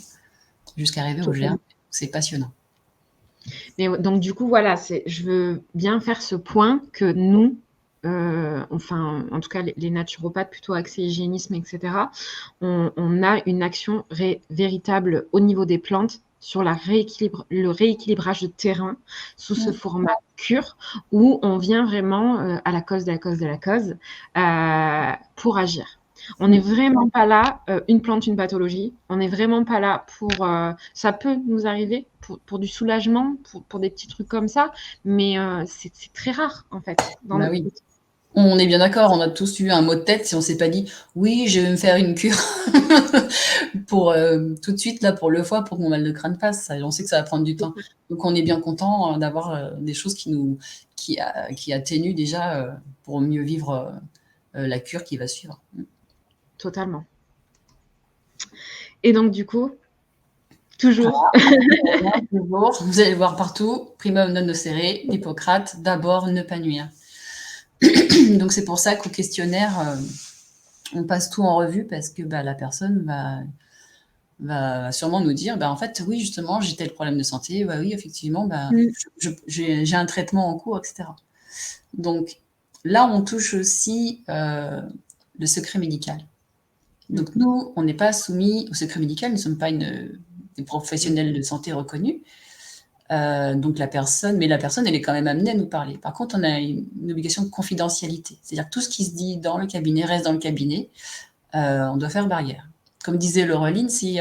jusqu'à arriver au germe. C'est passionnant. Mais donc du coup, voilà, je veux bien faire ce point que nous, enfin, en tout cas, les naturopathes plutôt axés hygiénisme, etc., on a une action véritable au niveau des plantes sur le rééquilibrage de terrain sous ce format cure, où on vient vraiment à la cause de la cause de la cause pour agir. On n'est vraiment pas là, une plante, une pathologie. On n'est vraiment pas là pour... ça peut nous arriver pour du soulagement, pour des petits trucs comme ça, mais c'est très rare, en fait. Bah oui. On est bien d'accord, on a tous eu un mot de tête si on s'est pas dit « Oui, je vais me faire une cure pour tout de suite, là, pour le foie, pour que mon mal de crâne passe. » On sait que ça va prendre du temps. Donc, on est bien content d'avoir des choses qui atténuent déjà pour mieux vivre la cure qui va suivre. Totalement. Et donc, du coup, toujours. Vous allez le voir partout, primum non nocere, Hippocrate, d'abord ne pas nuire. Donc, c'est pour ça qu'au questionnaire, on passe tout en revue, parce que la personne va sûrement nous dire, en fait, oui, justement, j'ai tel problème de santé, oui, effectivement, j'ai un traitement en cours, etc. Donc, là, on touche aussi le secret médical. Donc, nous, on n'est pas soumis au secret médical, nous ne sommes pas des professionnels de santé reconnus. Donc la personne, elle est quand même amenée à nous parler. Par contre, on a une obligation de confidentialité. C'est-à-dire que tout ce qui se dit dans le cabinet reste dans le cabinet. On doit faire barrière. Comme disait Laureline, si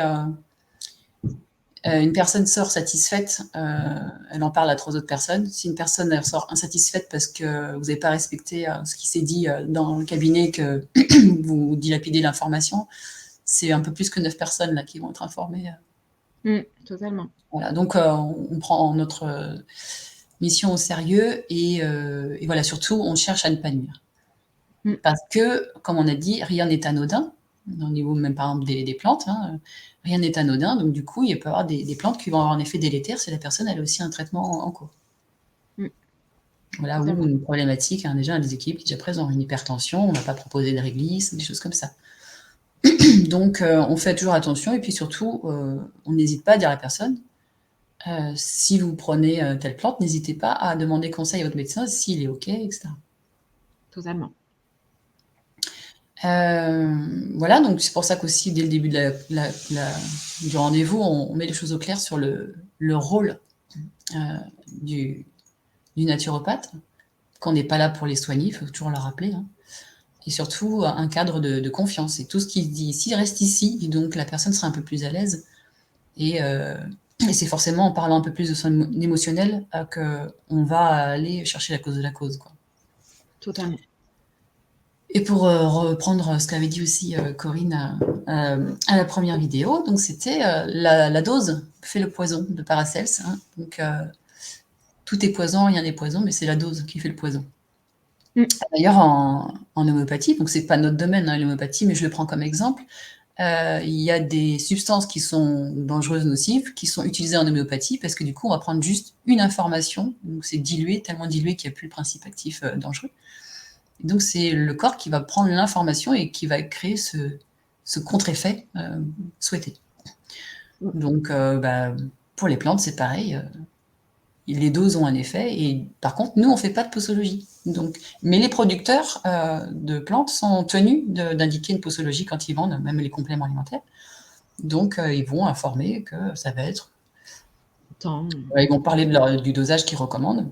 une personne sort satisfaite, elle en parle à 3 autres personnes. Si une personne sort insatisfaite parce que vous n'avez pas respecté ce qui s'est dit dans le cabinet, que vous dilapidez l'information, c'est un peu plus que 9 personnes là, qui vont être informées. Totalement. Voilà, donc on prend notre mission au sérieux, et voilà, surtout, on cherche à ne pas nuire. Parce que, comme on a dit, rien n'est anodin, au niveau même par exemple des plantes, hein, rien n'est anodin, donc du coup, il peut y avoir des plantes qui vont avoir un effet délétère si la personne elle a aussi un traitement en cours. Voilà, ou une problématique, déjà un déséquilibre qui est déjà présent, une hypertension, on ne va pas proposer de réglisse, des choses comme ça. Donc, on fait toujours attention, et puis surtout, on n'hésite pas à dire à la personne, si vous prenez telle plante, n'hésitez pas à demander conseil à votre médecin s'il est OK, etc. Totalement. Voilà, donc c'est pour ça qu'aussi, dès le début du rendez-vous, on met les choses au clair sur le rôle du naturopathe, qu'on n'est pas là pour les soigner, il faut toujours le rappeler, hein. et surtout un cadre de confiance. Et tout ce qui se dit ici reste ici, et donc la personne sera un peu plus à l'aise. Et c'est forcément en parlant un peu plus de son émotionnel qu'on va aller chercher la cause de la cause, quoi. Totalement. Et pour reprendre ce qu'avait dit aussi Corinne à la première vidéo, donc c'était la dose fait le poison de Paracels. Hein. Donc tout est poison, rien n'est poison, mais c'est la dose qui fait le poison. D'ailleurs, en homéopathie, donc c'est pas notre domaine, hein, l'homéopathie, mais je le prends comme exemple, il y a des substances qui sont dangereuses, nocives, qui sont utilisées en homéopathie, parce que du coup, on va prendre juste une information, donc c'est dilué, tellement dilué qu'il n'y a plus le principe actif dangereux. Et donc c'est le corps qui va prendre l'information et qui va créer ce contre-effet souhaité. Donc pour les plantes, c'est pareil. Les doses ont un effet, et par contre, nous, on ne fait pas de posologie. Donc, mais les producteurs de plantes sont tenus d'indiquer une posologie quand ils vendent, même les compléments alimentaires. Donc, ils vont informer que ça va être... Ils vont parler du dosage qu'ils recommandent.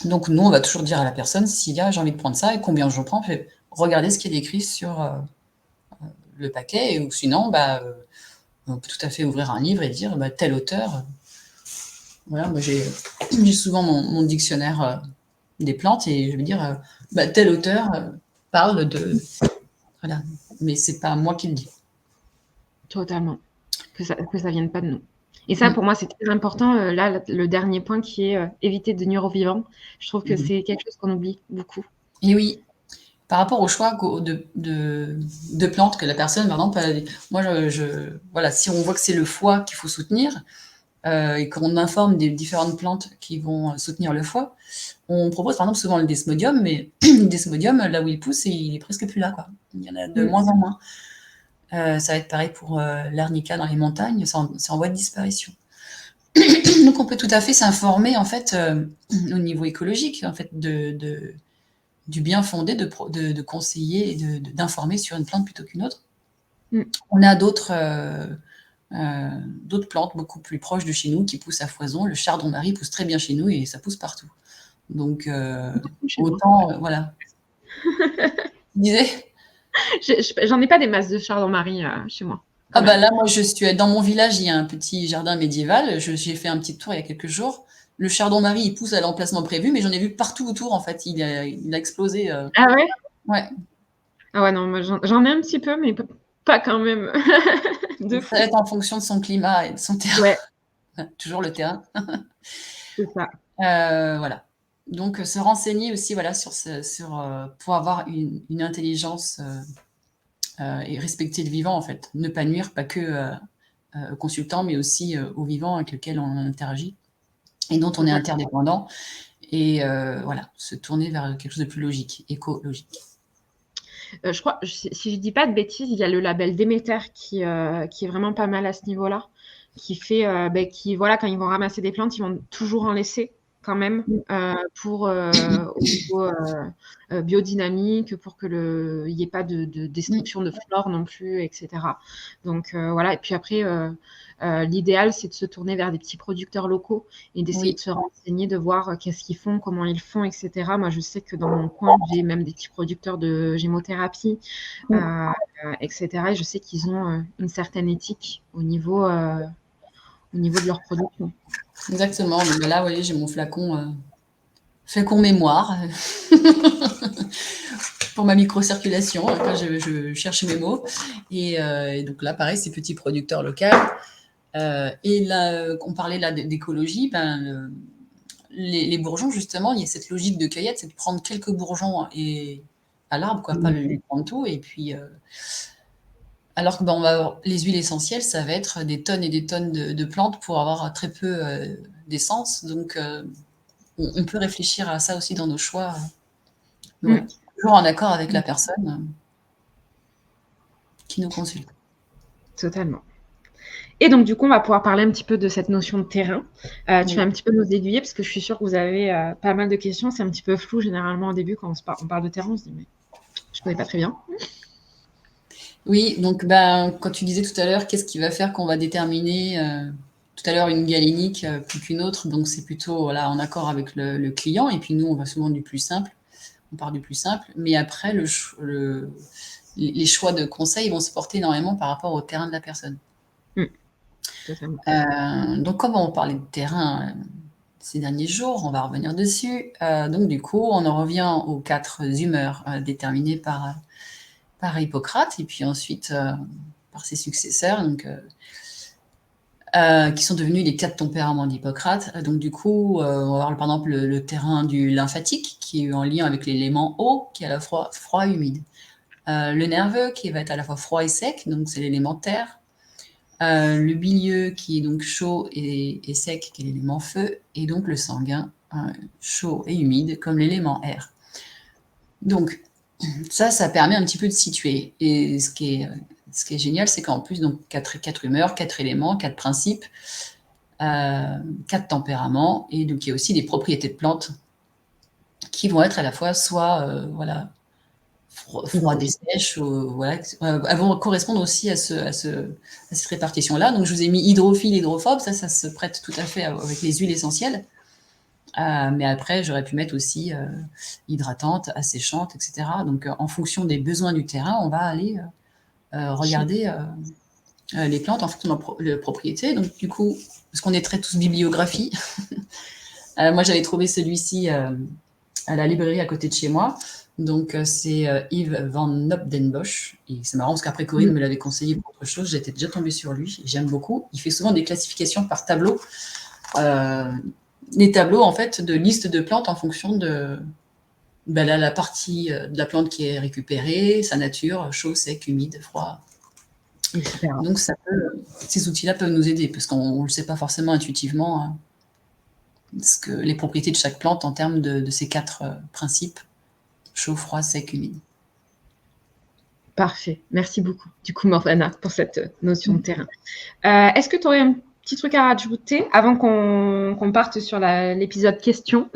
Donc, nous, on va toujours dire à la personne, s'il y a, j'ai envie de prendre ça, et combien je prends, regardez ce qui est écrit sur le paquet, ou sinon, on peut tout à fait ouvrir un livre et dire, tel auteur... Voilà, moi j'ai souvent mon dictionnaire des plantes, et je vais dire tel auteur parle de... Voilà, mais c'est pas moi qui le dis. Totalement. Que ça vienne pas de nous. Et ça, pour moi, c'est très important. Là, le dernier point qui est éviter de nuire aux vivants. Je trouve que c'est quelque chose qu'on oublie beaucoup. Et oui, par rapport au choix de plantes que la personne, par exemple, moi, voilà, si on voit que c'est le foie qu'il faut soutenir, et qu'on informe des différentes plantes qui vont soutenir le foie, on propose par exemple souvent le desmodium, mais le desmodium, là où il pousse, il est presque plus là, quoi. Il y en a de moins en moins. Ça va être pareil pour l'arnica dans les montagnes, c'est en voie de disparition. Donc on peut tout à fait s'informer en fait au niveau écologique, en fait, du bien fondé de conseiller et d'informer sur une plante plutôt qu'une autre. On a d'autres plantes beaucoup plus proches de chez nous qui poussent à foison. Le chardon-marie pousse très bien chez nous et ça pousse partout. Donc, autant, voilà. Tu disais ? J'en ai pas des masses de chardon-marie chez moi. Là, moi, je suis dans mon village, il y a un petit jardin médiéval. J'ai fait un petit tour il y a quelques jours. Le chardon-marie, il pousse à l'emplacement prévu, mais j'en ai vu partout autour, en fait. Il a explosé. Ah ouais ? Ouais. Ah ouais, non, moi, j'en ai un petit peu, mais pas quand même. Ça va être en fonction de son climat et de son terrain. Ouais. Toujours le terrain. C'est ça. Voilà. Donc, se renseigner aussi, voilà, pour avoir une intelligence et respecter le vivant, en fait. Ne pas nuire, pas que aux consultants, mais aussi aux vivants avec lesquels on interagit et dont on est interdépendant. Et voilà, se tourner vers quelque chose de plus logique, écologique. Je crois, si je dis pas de bêtises, il y a le label Déméter qui est vraiment pas mal à ce niveau-là, qui fait, voilà, quand ils vont ramasser des plantes, ils vont toujours en laisser quand même pour au niveau biodynamique, pour que il n'y ait pas de destruction de flore non plus, etc. Donc voilà. Et puis après, l'idéal, c'est de se tourner vers des petits producteurs locaux et d'essayer de se renseigner, de voir qu'est-ce qu'ils font, comment ils font, etc. Moi, je sais que dans mon coin, j'ai même des petits producteurs de gémothérapie, etc. Et je sais qu'ils ont une certaine éthique au niveau de leur production. Exactement. Donc là, vous voyez, j'ai mon flacon mémoire pour ma microcirculation quand je cherche mes mots. Et donc là, pareil, ces petits producteurs locaux. Et là, on parlait là d'écologie, les bourgeons, justement, il y a cette logique de cueillette, c'est de prendre quelques bourgeons à l'arbre, quoi, pas le prendre tout. Et puis, alors que on va avoir les huiles essentielles, ça va être des tonnes et des tonnes de plantes pour avoir très peu d'essence. Donc, on peut réfléchir à ça aussi dans nos choix. Voilà. Toujours en accord avec la personne qui nous consulte. Totalement. Et donc, du coup, on va pouvoir parler un petit peu de cette notion de terrain. Tu vas un petit peu nous aiguiller, parce que je suis sûre que vous avez pas mal de questions. C'est un petit peu flou, généralement, au début, quand on parle de terrain, on se dit, mais je ne connais pas très bien. Oui, donc quand tu disais tout à l'heure, qu'est-ce qui va faire qu'on va déterminer tout à l'heure une galénique plus qu'une autre, donc c'est plutôt en accord avec le client, et puis nous, on va souvent du plus simple. on part du plus simple, mais après, les choix de conseils vont se porter énormément par rapport au terrain de la personne. Totalement. Donc, comme on parlait de terrain ces derniers jours, on va revenir dessus. Donc, du coup, on en revient aux 4 humeurs déterminées par Hippocrate, et puis ensuite par ses successeurs, donc, qui sont devenus les 4 tempéraments d'Hippocrate. Donc, du coup, on va avoir par exemple le terrain du lymphatique, qui est en lien avec l'élément eau, qui est à la fois froid et humide. Le nerveux, qui va être à la fois froid et sec, donc c'est l'élément terre. Le bilieux, qui est donc chaud et sec, qui est l'élément feu, et donc le sanguin, chaud et humide, comme l'élément air. Donc, ça permet un petit peu de situer. Et ce qui est génial, c'est qu'en plus, donc, 4 humeurs, 4 éléments, 4 principes, 4 tempéraments, et donc il y a aussi des propriétés de plantes qui vont être à la fois soit froide et sèche, voilà, elles vont correspondre aussi à cette répartition-là. Donc je vous ai mis hydrophile, hydrophobe, ça se prête tout à fait avec les huiles essentielles. Mais après, j'aurais pu mettre aussi hydratante, asséchante, etc. Donc en fonction des besoins du terrain, on va aller regarder les plantes en fonction de leurs propriétés. Donc du coup, parce qu'on est très tous bibliographie, moi j'avais trouvé celui-ci à la librairie à côté de chez moi. Donc, c'est Yves van Nopdenbosch. Et c'est marrant parce qu'après, Corinne me l'avait conseillé pour autre chose. J'étais déjà tombée sur lui. J'aime beaucoup. Il fait souvent des classifications par tableau. Des tableaux, en fait, de listes de plantes en fonction de la partie de la plante qui est récupérée, sa nature, chaud, sec, humide, froid. Donc, ces outils-là peuvent nous aider parce qu'on ne le sait pas forcément intuitivement. Hein, les propriétés de chaque plante en termes de ces 4 principes. Chaud, froid, sec, humide. Parfait. Merci beaucoup, du coup, Morvana, pour cette notion de terrain. Est-ce que tu aurais un petit truc à rajouter avant qu'on parte sur l'épisode questions?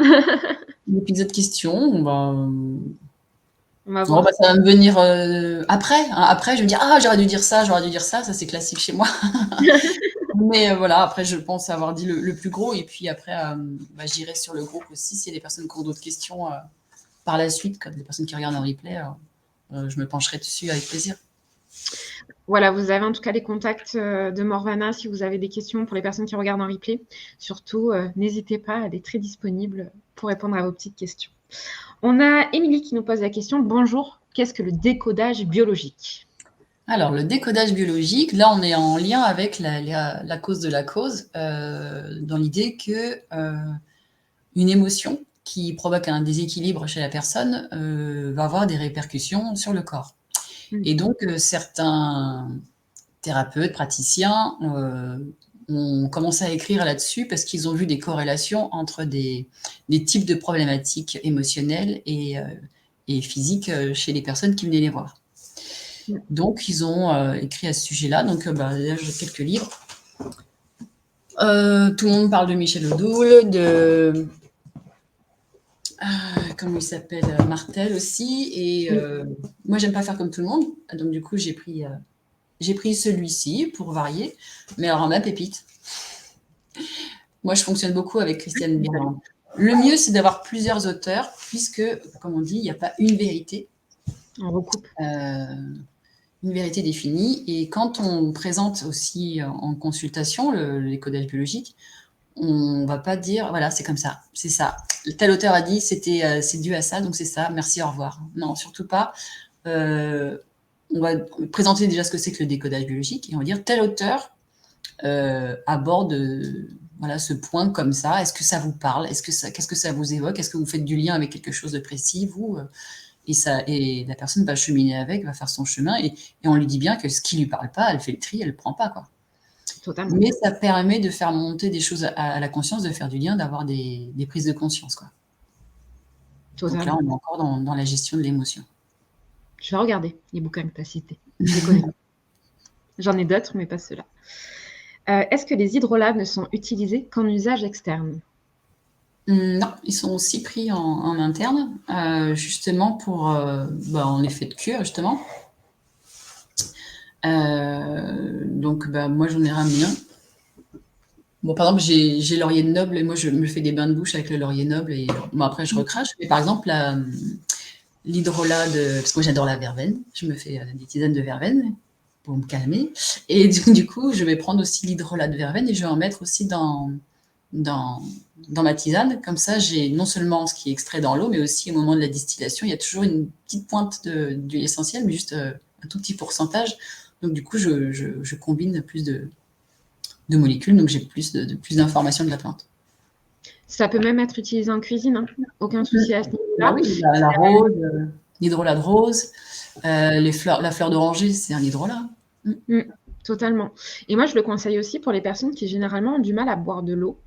L'épisode questions, on va voir. Ça va me venir après. Hein. Après, je vais me dire, j'aurais dû dire ça, ça c'est classique chez moi. Mais voilà, après, je pense avoir dit le plus gros, et puis après, j'irai sur le groupe aussi, s'il y a des personnes qui ont d'autres questions par la suite, comme les personnes qui regardent en replay, je me pencherai dessus avec plaisir. Voilà, vous avez en tout cas les contacts de Morvana si vous avez des questions pour les personnes qui regardent en replay. Surtout, n'hésitez pas, elle est très disponible pour répondre à vos petites questions. On a Émilie qui nous pose la question. Bonjour, qu'est-ce que le décodage biologique? Alors, le décodage biologique, là, on est en lien avec la cause de la cause, dans l'idée que une émotion qui provoque un déséquilibre chez la personne va avoir des répercussions sur le corps. Et donc, certains thérapeutes, praticiens ont commencé à écrire là-dessus parce qu'ils ont vu des corrélations entre des types de problématiques émotionnelles et physiques chez les personnes qui venaient les voir. Donc, ils ont écrit à ce sujet-là. Donc, là, j'ai quelques livres. Tout le monde parle de Michel Odoul, de... comment il s'appelle, Martel aussi. Et moi, j'aime pas faire comme tout le monde. Donc, du coup, j'ai pris celui-ci pour varier. Mais alors, ma pépite. Moi, je fonctionne beaucoup avec Christiane Birman. Le mieux, c'est d'avoir plusieurs auteurs, puisque, comme on dit, il n'y a pas une vérité. On recoupe. Une vérité définie. Et quand on présente aussi en consultation les codages biologiques, on ne va pas dire, voilà, c'est comme ça, c'est ça. Tel auteur a dit, c'est dû à ça, donc c'est ça, merci, au revoir. Non, surtout pas. On va présenter déjà ce que c'est que le décodage biologique, et on va dire, tel auteur aborde ce point comme ça. Est-ce que ça vous parle? Qu'est-ce que ça vous évoque? Est-ce que vous faites du lien avec quelque chose de précis, vous et la personne va cheminer avec, va faire son chemin, et on lui dit bien que ce qui ne lui parle pas, elle fait le tri, elle ne le prend pas, quoi. Totalement. Mais ça permet de faire monter des choses à la conscience, de faire du lien, d'avoir des prises de conscience, quoi. Totalement. Donc là, on est encore dans la gestion de l'émotion. Je vais regarder les bouquins que tu as cités. Je les connais. J'en ai d'autres, mais pas ceux-là. Est-ce que les hydrolats ne sont utilisés qu'en usage externe? Non, ils sont aussi pris en interne, justement pour en effet de cure, justement. Donc, moi, j'en ai ramené un. Bon, par exemple, j'ai laurier noble, et moi, je me fais des bains de bouche avec le laurier noble, et après, je recrache. Mais par exemple, l'hydrolat parce que moi j'adore la verveine. Je me fais des tisanes de verveine pour me calmer. Et du coup, je vais prendre aussi l'hydrolat de verveine et je vais en mettre aussi dans ma tisane. Comme ça, j'ai non seulement ce qui est extrait dans l'eau, mais aussi au moment de la distillation, il y a toujours une petite pointe d'huile essentielle, mais juste un tout petit pourcentage. Donc du coup, je combine plus de molécules, donc j'ai plus d'informations de la plante. Ça peut même être utilisé en cuisine, hein. Aucun souci à ce Bah niveau-là. oui, la rose, l'hydrolat de rose, la fleur d'oranger, c'est un hydrolat. Totalement. Et moi, je le conseille aussi pour les personnes qui généralement ont du mal à boire de l'eau,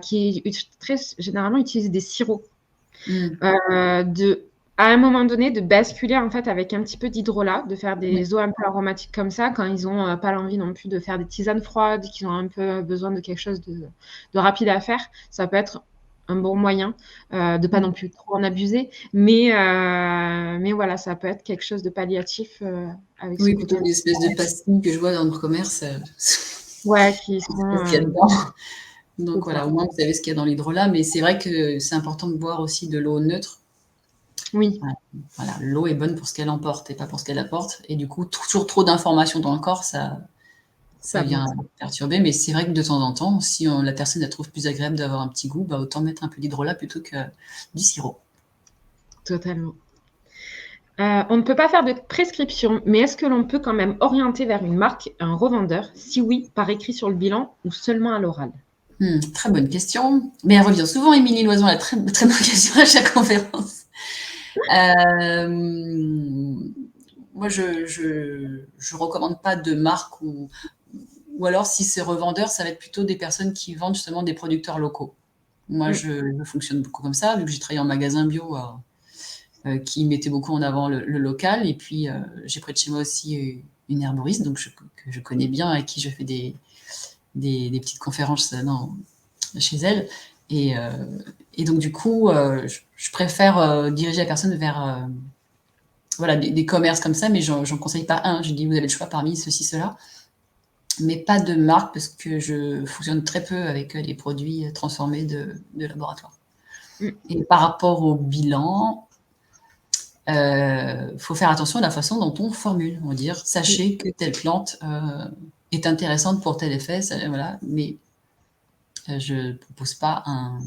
qui très généralement utilisent des sirops. À un moment donné, de basculer en fait avec un petit peu d'hydrolat, de faire des eaux un peu aromatiques comme ça, quand ils ont pas l'envie non plus de faire des tisanes froides, qu'ils ont un peu besoin de quelque chose de rapide à faire. Ça peut être un bon moyen de pas non plus trop en abuser, mais voilà, ça peut être quelque chose de palliatif avec ce Oui, côté. plutôt des espèces de pastilles que je vois dans le commerce. Ouais, qui Ce sont. qu'il y a dedans. Donc C'est voilà, ça. au moins vous savez ce qu'il y a dans l'hydrolat, mais c'est vrai que c'est important de boire aussi de l'eau neutre. Oui, Voilà, l'eau est bonne pour ce qu'elle emporte et pas pour ce qu'elle apporte. Et du coup, toujours trop d'informations dans le corps, ça ça vient bon. perturber. Mais c'est vrai que de temps en temps, si la personne la trouve plus agréable d'avoir un petit goût, bah, autant mettre un peu d'hydrolat plutôt que du sirop. Totalement. On ne peut pas faire de prescription, mais est-ce que l'on peut quand même orienter vers une marque, un revendeur? Si oui, par écrit sur le bilan ou seulement à l'oral? Très bonne question. Mais elle revient souvent, Émilie Loison, elle a très, très bonne question à chaque conférence. Moi, je recommande pas de marque ou alors si c'est revendeur, ça va être plutôt des personnes qui vendent justement des producteurs locaux. Moi, je fonctionne beaucoup comme ça, vu que j'ai travaillé en magasin bio qui mettait beaucoup en avant le local. Et puis, j'ai près de chez moi aussi une herboriste donc que je connais bien, avec qui je fais des petites conférences chez elle. Et donc, du coup, je préfère diriger la personne vers voilà, des commerces comme ça, mais j'en conseille pas un. Je dis, vous avez le choix parmi ceci, cela. Mais pas de marque, parce que je fonctionne très peu avec les produits transformés de laboratoire. Et par rapport au bilan, faut faire attention à la façon dont on formule. On va dire, sachez que telle plante est intéressante pour tel effet, voilà, mais je ne propose pas un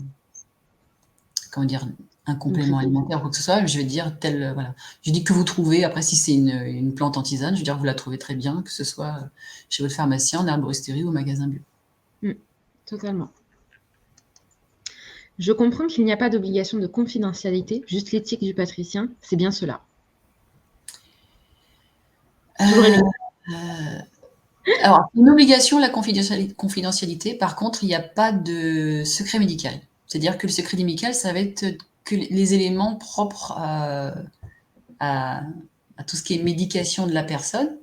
complément alimentaire ou quoi que ce soit. Je vais dire voilà. Je dis que vous trouvez, après si c'est une plante en tisane, je veux dire vous la trouvez très bien, que ce soit chez votre pharmacien, en herboristerie ou au magasin bio. Totalement. Je comprends qu'il n'y a pas d'obligation de confidentialité, juste l'éthique du patricien, c'est bien cela. Toujours évident. Alors, une obligation, la confidentialité, par contre, il n'y a pas de secret médical. C'est-à-dire que le secret médical, ça va être que les éléments propres à tout ce qui est médication de la personne.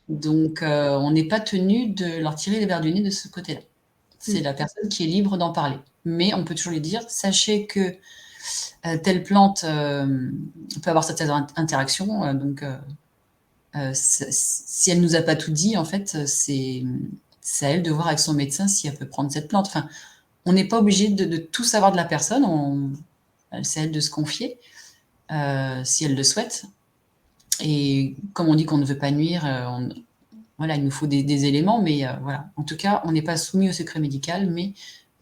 Donc, on n'est pas tenu de leur tirer les verres du nez de ce côté-là. C'est la personne qui est libre d'en parler. Mais on peut toujours lui dire, sachez que telle plante peut avoir cette interaction. Donc, si elle nous a pas tout dit, en fait, c'est à elle de voir avec son médecin si elle peut prendre cette plante. Enfin, on n'est pas obligé de tout savoir de la personne. C'est à elle de se confier si elle le souhaite. Et comme on dit qu'on ne veut pas nuire, voilà, il nous faut des éléments, mais voilà. En tout cas, on n'est pas soumis au secret médical, mais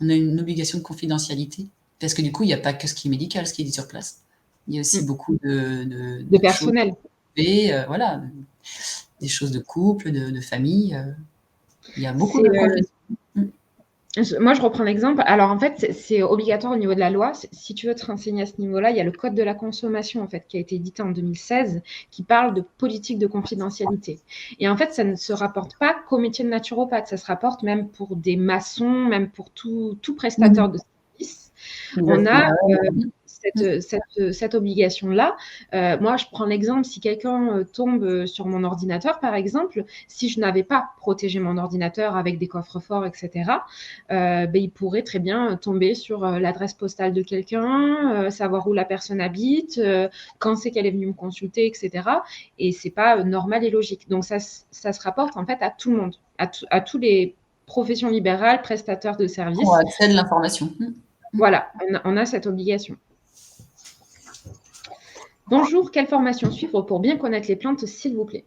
on a une obligation de confidentialité. Parce que du coup, il n'y a pas que ce qui est médical, ce qui est dit sur place. Il y a aussi beaucoup de personnel. Et voilà, des choses de couple, de famille. Il y a beaucoup de professions. Moi, je reprends l'exemple. Alors, en fait, c'est obligatoire au niveau de la loi. Si tu veux te renseigner à ce niveau-là, il y a le Code de la consommation, en fait, qui a été édité en 2016, qui parle de politique de confidentialité. Et en fait, ça ne se rapporte pas qu'au métier de naturopathe. Ça se rapporte même pour des maçons, même pour tout prestataire de service. On a cette obligation-là. Moi, je prends l'exemple, si quelqu'un tombe sur mon ordinateur, par exemple, si je n'avais pas protégé mon ordinateur avec des coffres-forts, etc., il pourrait très bien tomber sur l'adresse postale de quelqu'un, savoir où la personne habite, quand c'est qu'elle est venue me consulter, etc. Et c'est pas normal et logique. Donc, ça se rapporte en fait à tout le monde, à tous les professions libérales, prestataires de services. On a accès à de l'information. Voilà, on a cette obligation. Bonjour, quelle formation suivre pour bien connaître les plantes, s'il vous plaît?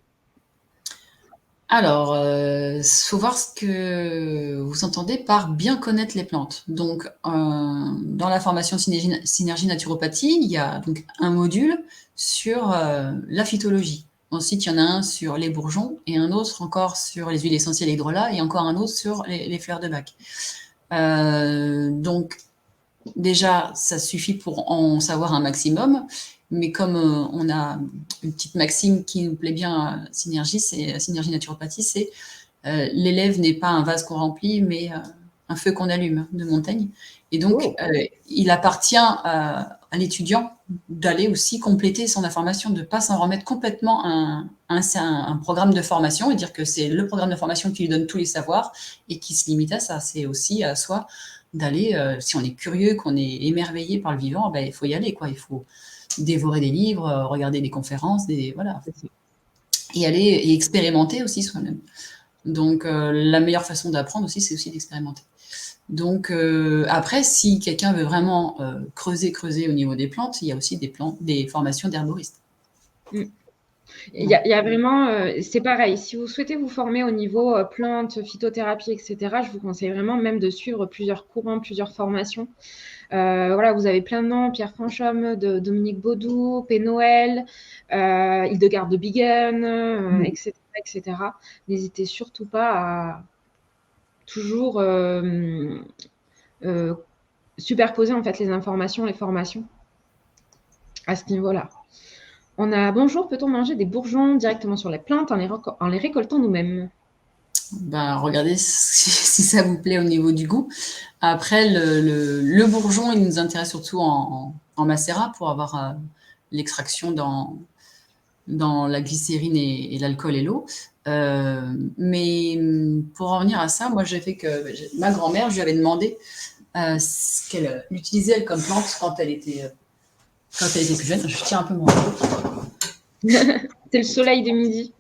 Alors, faut voir ce que vous entendez par bien connaître les plantes. Donc, dans la formation synergie naturopathie, il y a donc un module sur la phytologie. Ensuite, il y en a un sur les bourgeons et un autre encore sur les huiles essentielles et hydrolats et encore un autre sur les fleurs de bac. Donc, déjà, ça suffit pour en savoir un maximum. Mais comme on a une petite maxime qui nous plaît bien à Synergie, c'est Synergie Naturopathie, c'est l'élève n'est pas un vase qu'on remplit, mais un feu qu'on allume de Montaigne. Et donc, il appartient à l'étudiant d'aller aussi compléter son information, de ne pas s'en remettre complètement un programme de formation et dire que c'est le programme de formation qui lui donne tous les savoirs et qui se limite à ça. C'est aussi à soi d'aller, si on est curieux, qu'on est émerveillé par le vivant, ben, il faut y aller, quoi. Il faut dévorer des livres, regarder des conférences, voilà. Et aller et expérimenter aussi soi-même. Donc, la meilleure façon d'apprendre aussi, c'est aussi d'expérimenter. Donc, après, si quelqu'un veut vraiment creuser au niveau des plantes, il y a aussi des formations d'herboristes. Il y a vraiment, c'est pareil, si vous souhaitez vous former au niveau plantes, phytothérapie, etc., je vous conseille vraiment même de suivre plusieurs courants, plusieurs formations. Voilà, vous avez plein de noms, Pierre Fanchom, Dominique Baudou, P. Noël, Hildegarde de Bingen, etc., etc. N'hésitez surtout pas à toujours superposer en fait les informations, les formations à ce niveau-là. On a bonjour, peut-on manger des bourgeons directement sur les plantes en les récoltant nous-mêmes? Ben, regardez si ça vous plaît au niveau du goût. Après, le bourgeon, il nous intéresse surtout en macérat pour avoir l'extraction dans la glycérine et l'alcool et l'eau. Mais pour en revenir à ça, moi, j'ai fait que ma grand-mère, je lui avais demandé ce qu'elle utilisait elle, comme plante quand elle était plus jeune. Je tiens un peu mon C'est le soleil de midi.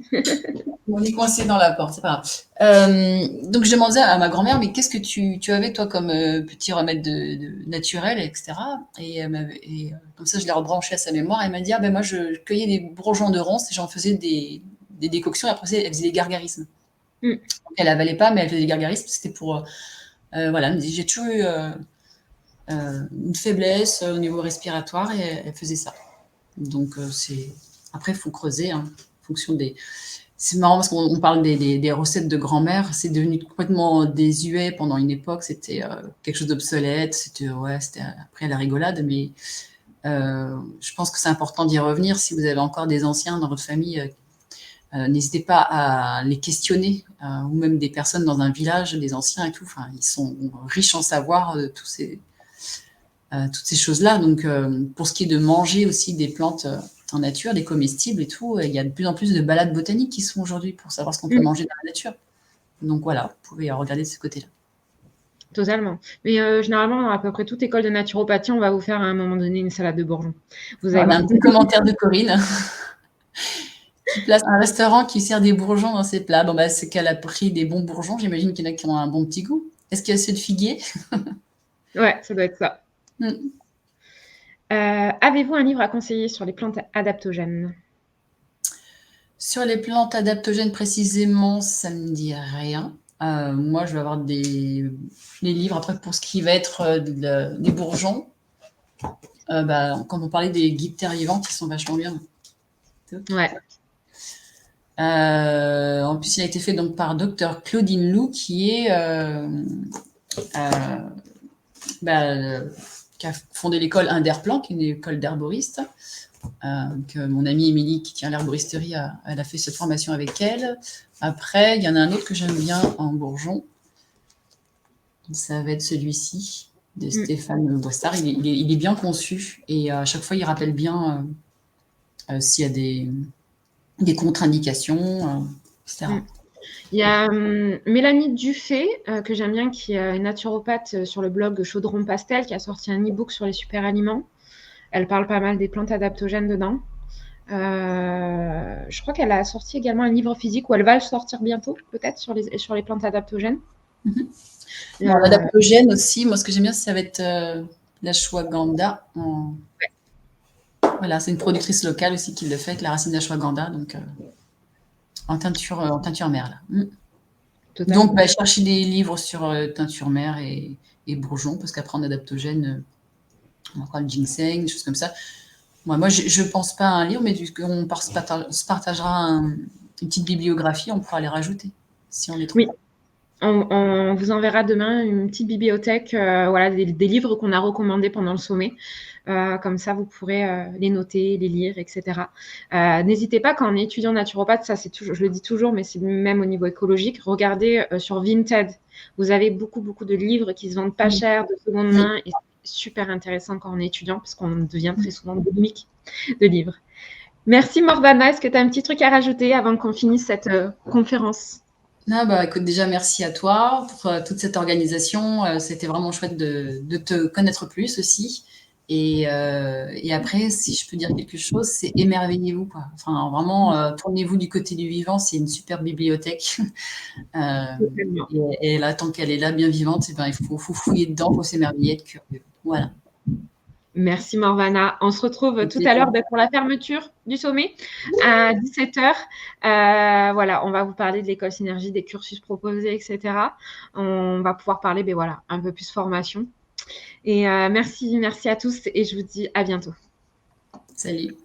On est coincé dans la porte, c'est pas grave. Donc je demandais à ma grand-mère, mais qu'est-ce que tu avais toi comme petit remède naturel, etc. Et comme ça, je l'ai rebranché à sa mémoire. Elle m'a dit, ah ben moi, je cueillais des bourgeons de ronces et j'en faisais des décoctions. Et après, elle faisait des gargarismes. Donc, elle avalait pas, mais elle faisait des gargarismes. C'était pour, voilà, elle me dit, j'ai toujours eu une faiblesse au niveau respiratoire et elle faisait ça. Donc après, il faut creuser, hein, en fonction des. C'est marrant parce qu'on parle des recettes de grand-mère, c'est devenu complètement désuet pendant une époque, c'était quelque chose d'obsolète, c'était après la rigolade, mais je pense que c'est important d'y revenir. Si vous avez encore des anciens dans votre famille, n'hésitez pas à les questionner, ou même des personnes dans un village, des anciens et tout, enfin, ils sont riches en savoir de toutes ces choses-là. Donc, pour ce qui est de manger aussi des plantes en nature, des comestibles et tout, il y a de plus en plus de balades botaniques qui se font aujourd'hui pour savoir ce qu'on peut manger dans la nature. Donc voilà, vous pouvez regarder de ce côté-là. Totalement. Mais généralement, dans à peu près toute école de naturopathie, on va vous faire à un moment donné une salade de bourgeons. Vous avez un petit commentaire de Corinne qui place un restaurant qui sert des bourgeons dans ses plats. Bon, bah, c'est qu'elle a pris des bons bourgeons. J'imagine qu'il y en a qui ont un bon petit goût. Est-ce qu'il y a ceux de figuier? Ouais, ça doit être ça. Avez-vous un livre à conseiller sur les plantes adaptogènes? Sur les plantes adaptogènes précisément, ça ne me dit rien. Moi, je vais avoir les livres. Après, pour ce qui va être des bourgeons, quand on parlait des guides terre vivantes, ils sont vachement bien. Ouais. En plus, il a été fait donc par Dr Claudine Lou, qui est qui a fondé l'école Inderplan, qui est une école d'herboriste. Que mon amie Émilie, qui tient l'herboristerie, elle a fait cette formation avec elle. Après, il y en a un autre que j'aime bien en bourgeon. Ça va être celui-ci, de Stéphane Boissard. Il est bien conçu et à chaque fois, il rappelle bien s'il y a des contre-indications, etc. Il y a Mélanie Dufay, que j'aime bien, qui est une naturopathe sur le blog Chaudron Pastel, qui a sorti un e-book sur les super aliments. Elle parle pas mal des plantes adaptogènes dedans. Je crois qu'elle a sorti également un livre physique, ou elle va le sortir bientôt, peut-être, sur les plantes adaptogènes. L'adaptogène aussi, moi ce que j'aime bien, ça va être l'ashwagandha. Voilà, c'est une productrice locale aussi qui le fait avec la racine d'ashwagandha, donc en teinture mère là. Totalement. Donc, chercher des livres sur teinture mère et bourgeon, parce qu'après en adaptogène, on fera le ginseng, des choses comme ça. Moi, je pense pas à un livre, mais on se partagera une petite bibliographie, on pourra les rajouter si on les trouve. Oui. On vous enverra demain une petite bibliothèque, voilà, des livres qu'on a recommandés pendant le sommet. Comme ça, vous pourrez les noter, les lire, etc. N'hésitez pas, quand on est étudiant naturopathe, ça c'est toujours, je le dis toujours, mais c'est même au niveau écologique, regardez sur Vinted. Vous avez beaucoup de livres qui se vendent pas cher, de seconde main, et c'est super intéressant quand on est étudiant, parce qu'on devient très souvent boulimique de livres. Merci Morvana, est-ce que tu as un petit truc à rajouter avant qu'on finisse cette conférence? Écoute, déjà, merci à toi pour toute cette organisation. C'était vraiment chouette de te connaître plus aussi. Et après, si je peux dire quelque chose, c'est émerveillez-vous, quoi. Enfin, vraiment, tournez-vous du côté du vivant. C'est une super bibliothèque. Et là, tant qu'elle est là, bien vivante, il faut fouiller dedans, il faut s'émerveiller, être curieux. Voilà. Merci Morvana. On se retrouve tout à l'heure pour la fermeture du sommet à 17h. Voilà, on va vous parler de l'école Synergie, des cursus proposés, etc. On va pouvoir parler, voilà, un peu plus formation. Et merci à tous et je vous dis à bientôt. Salut.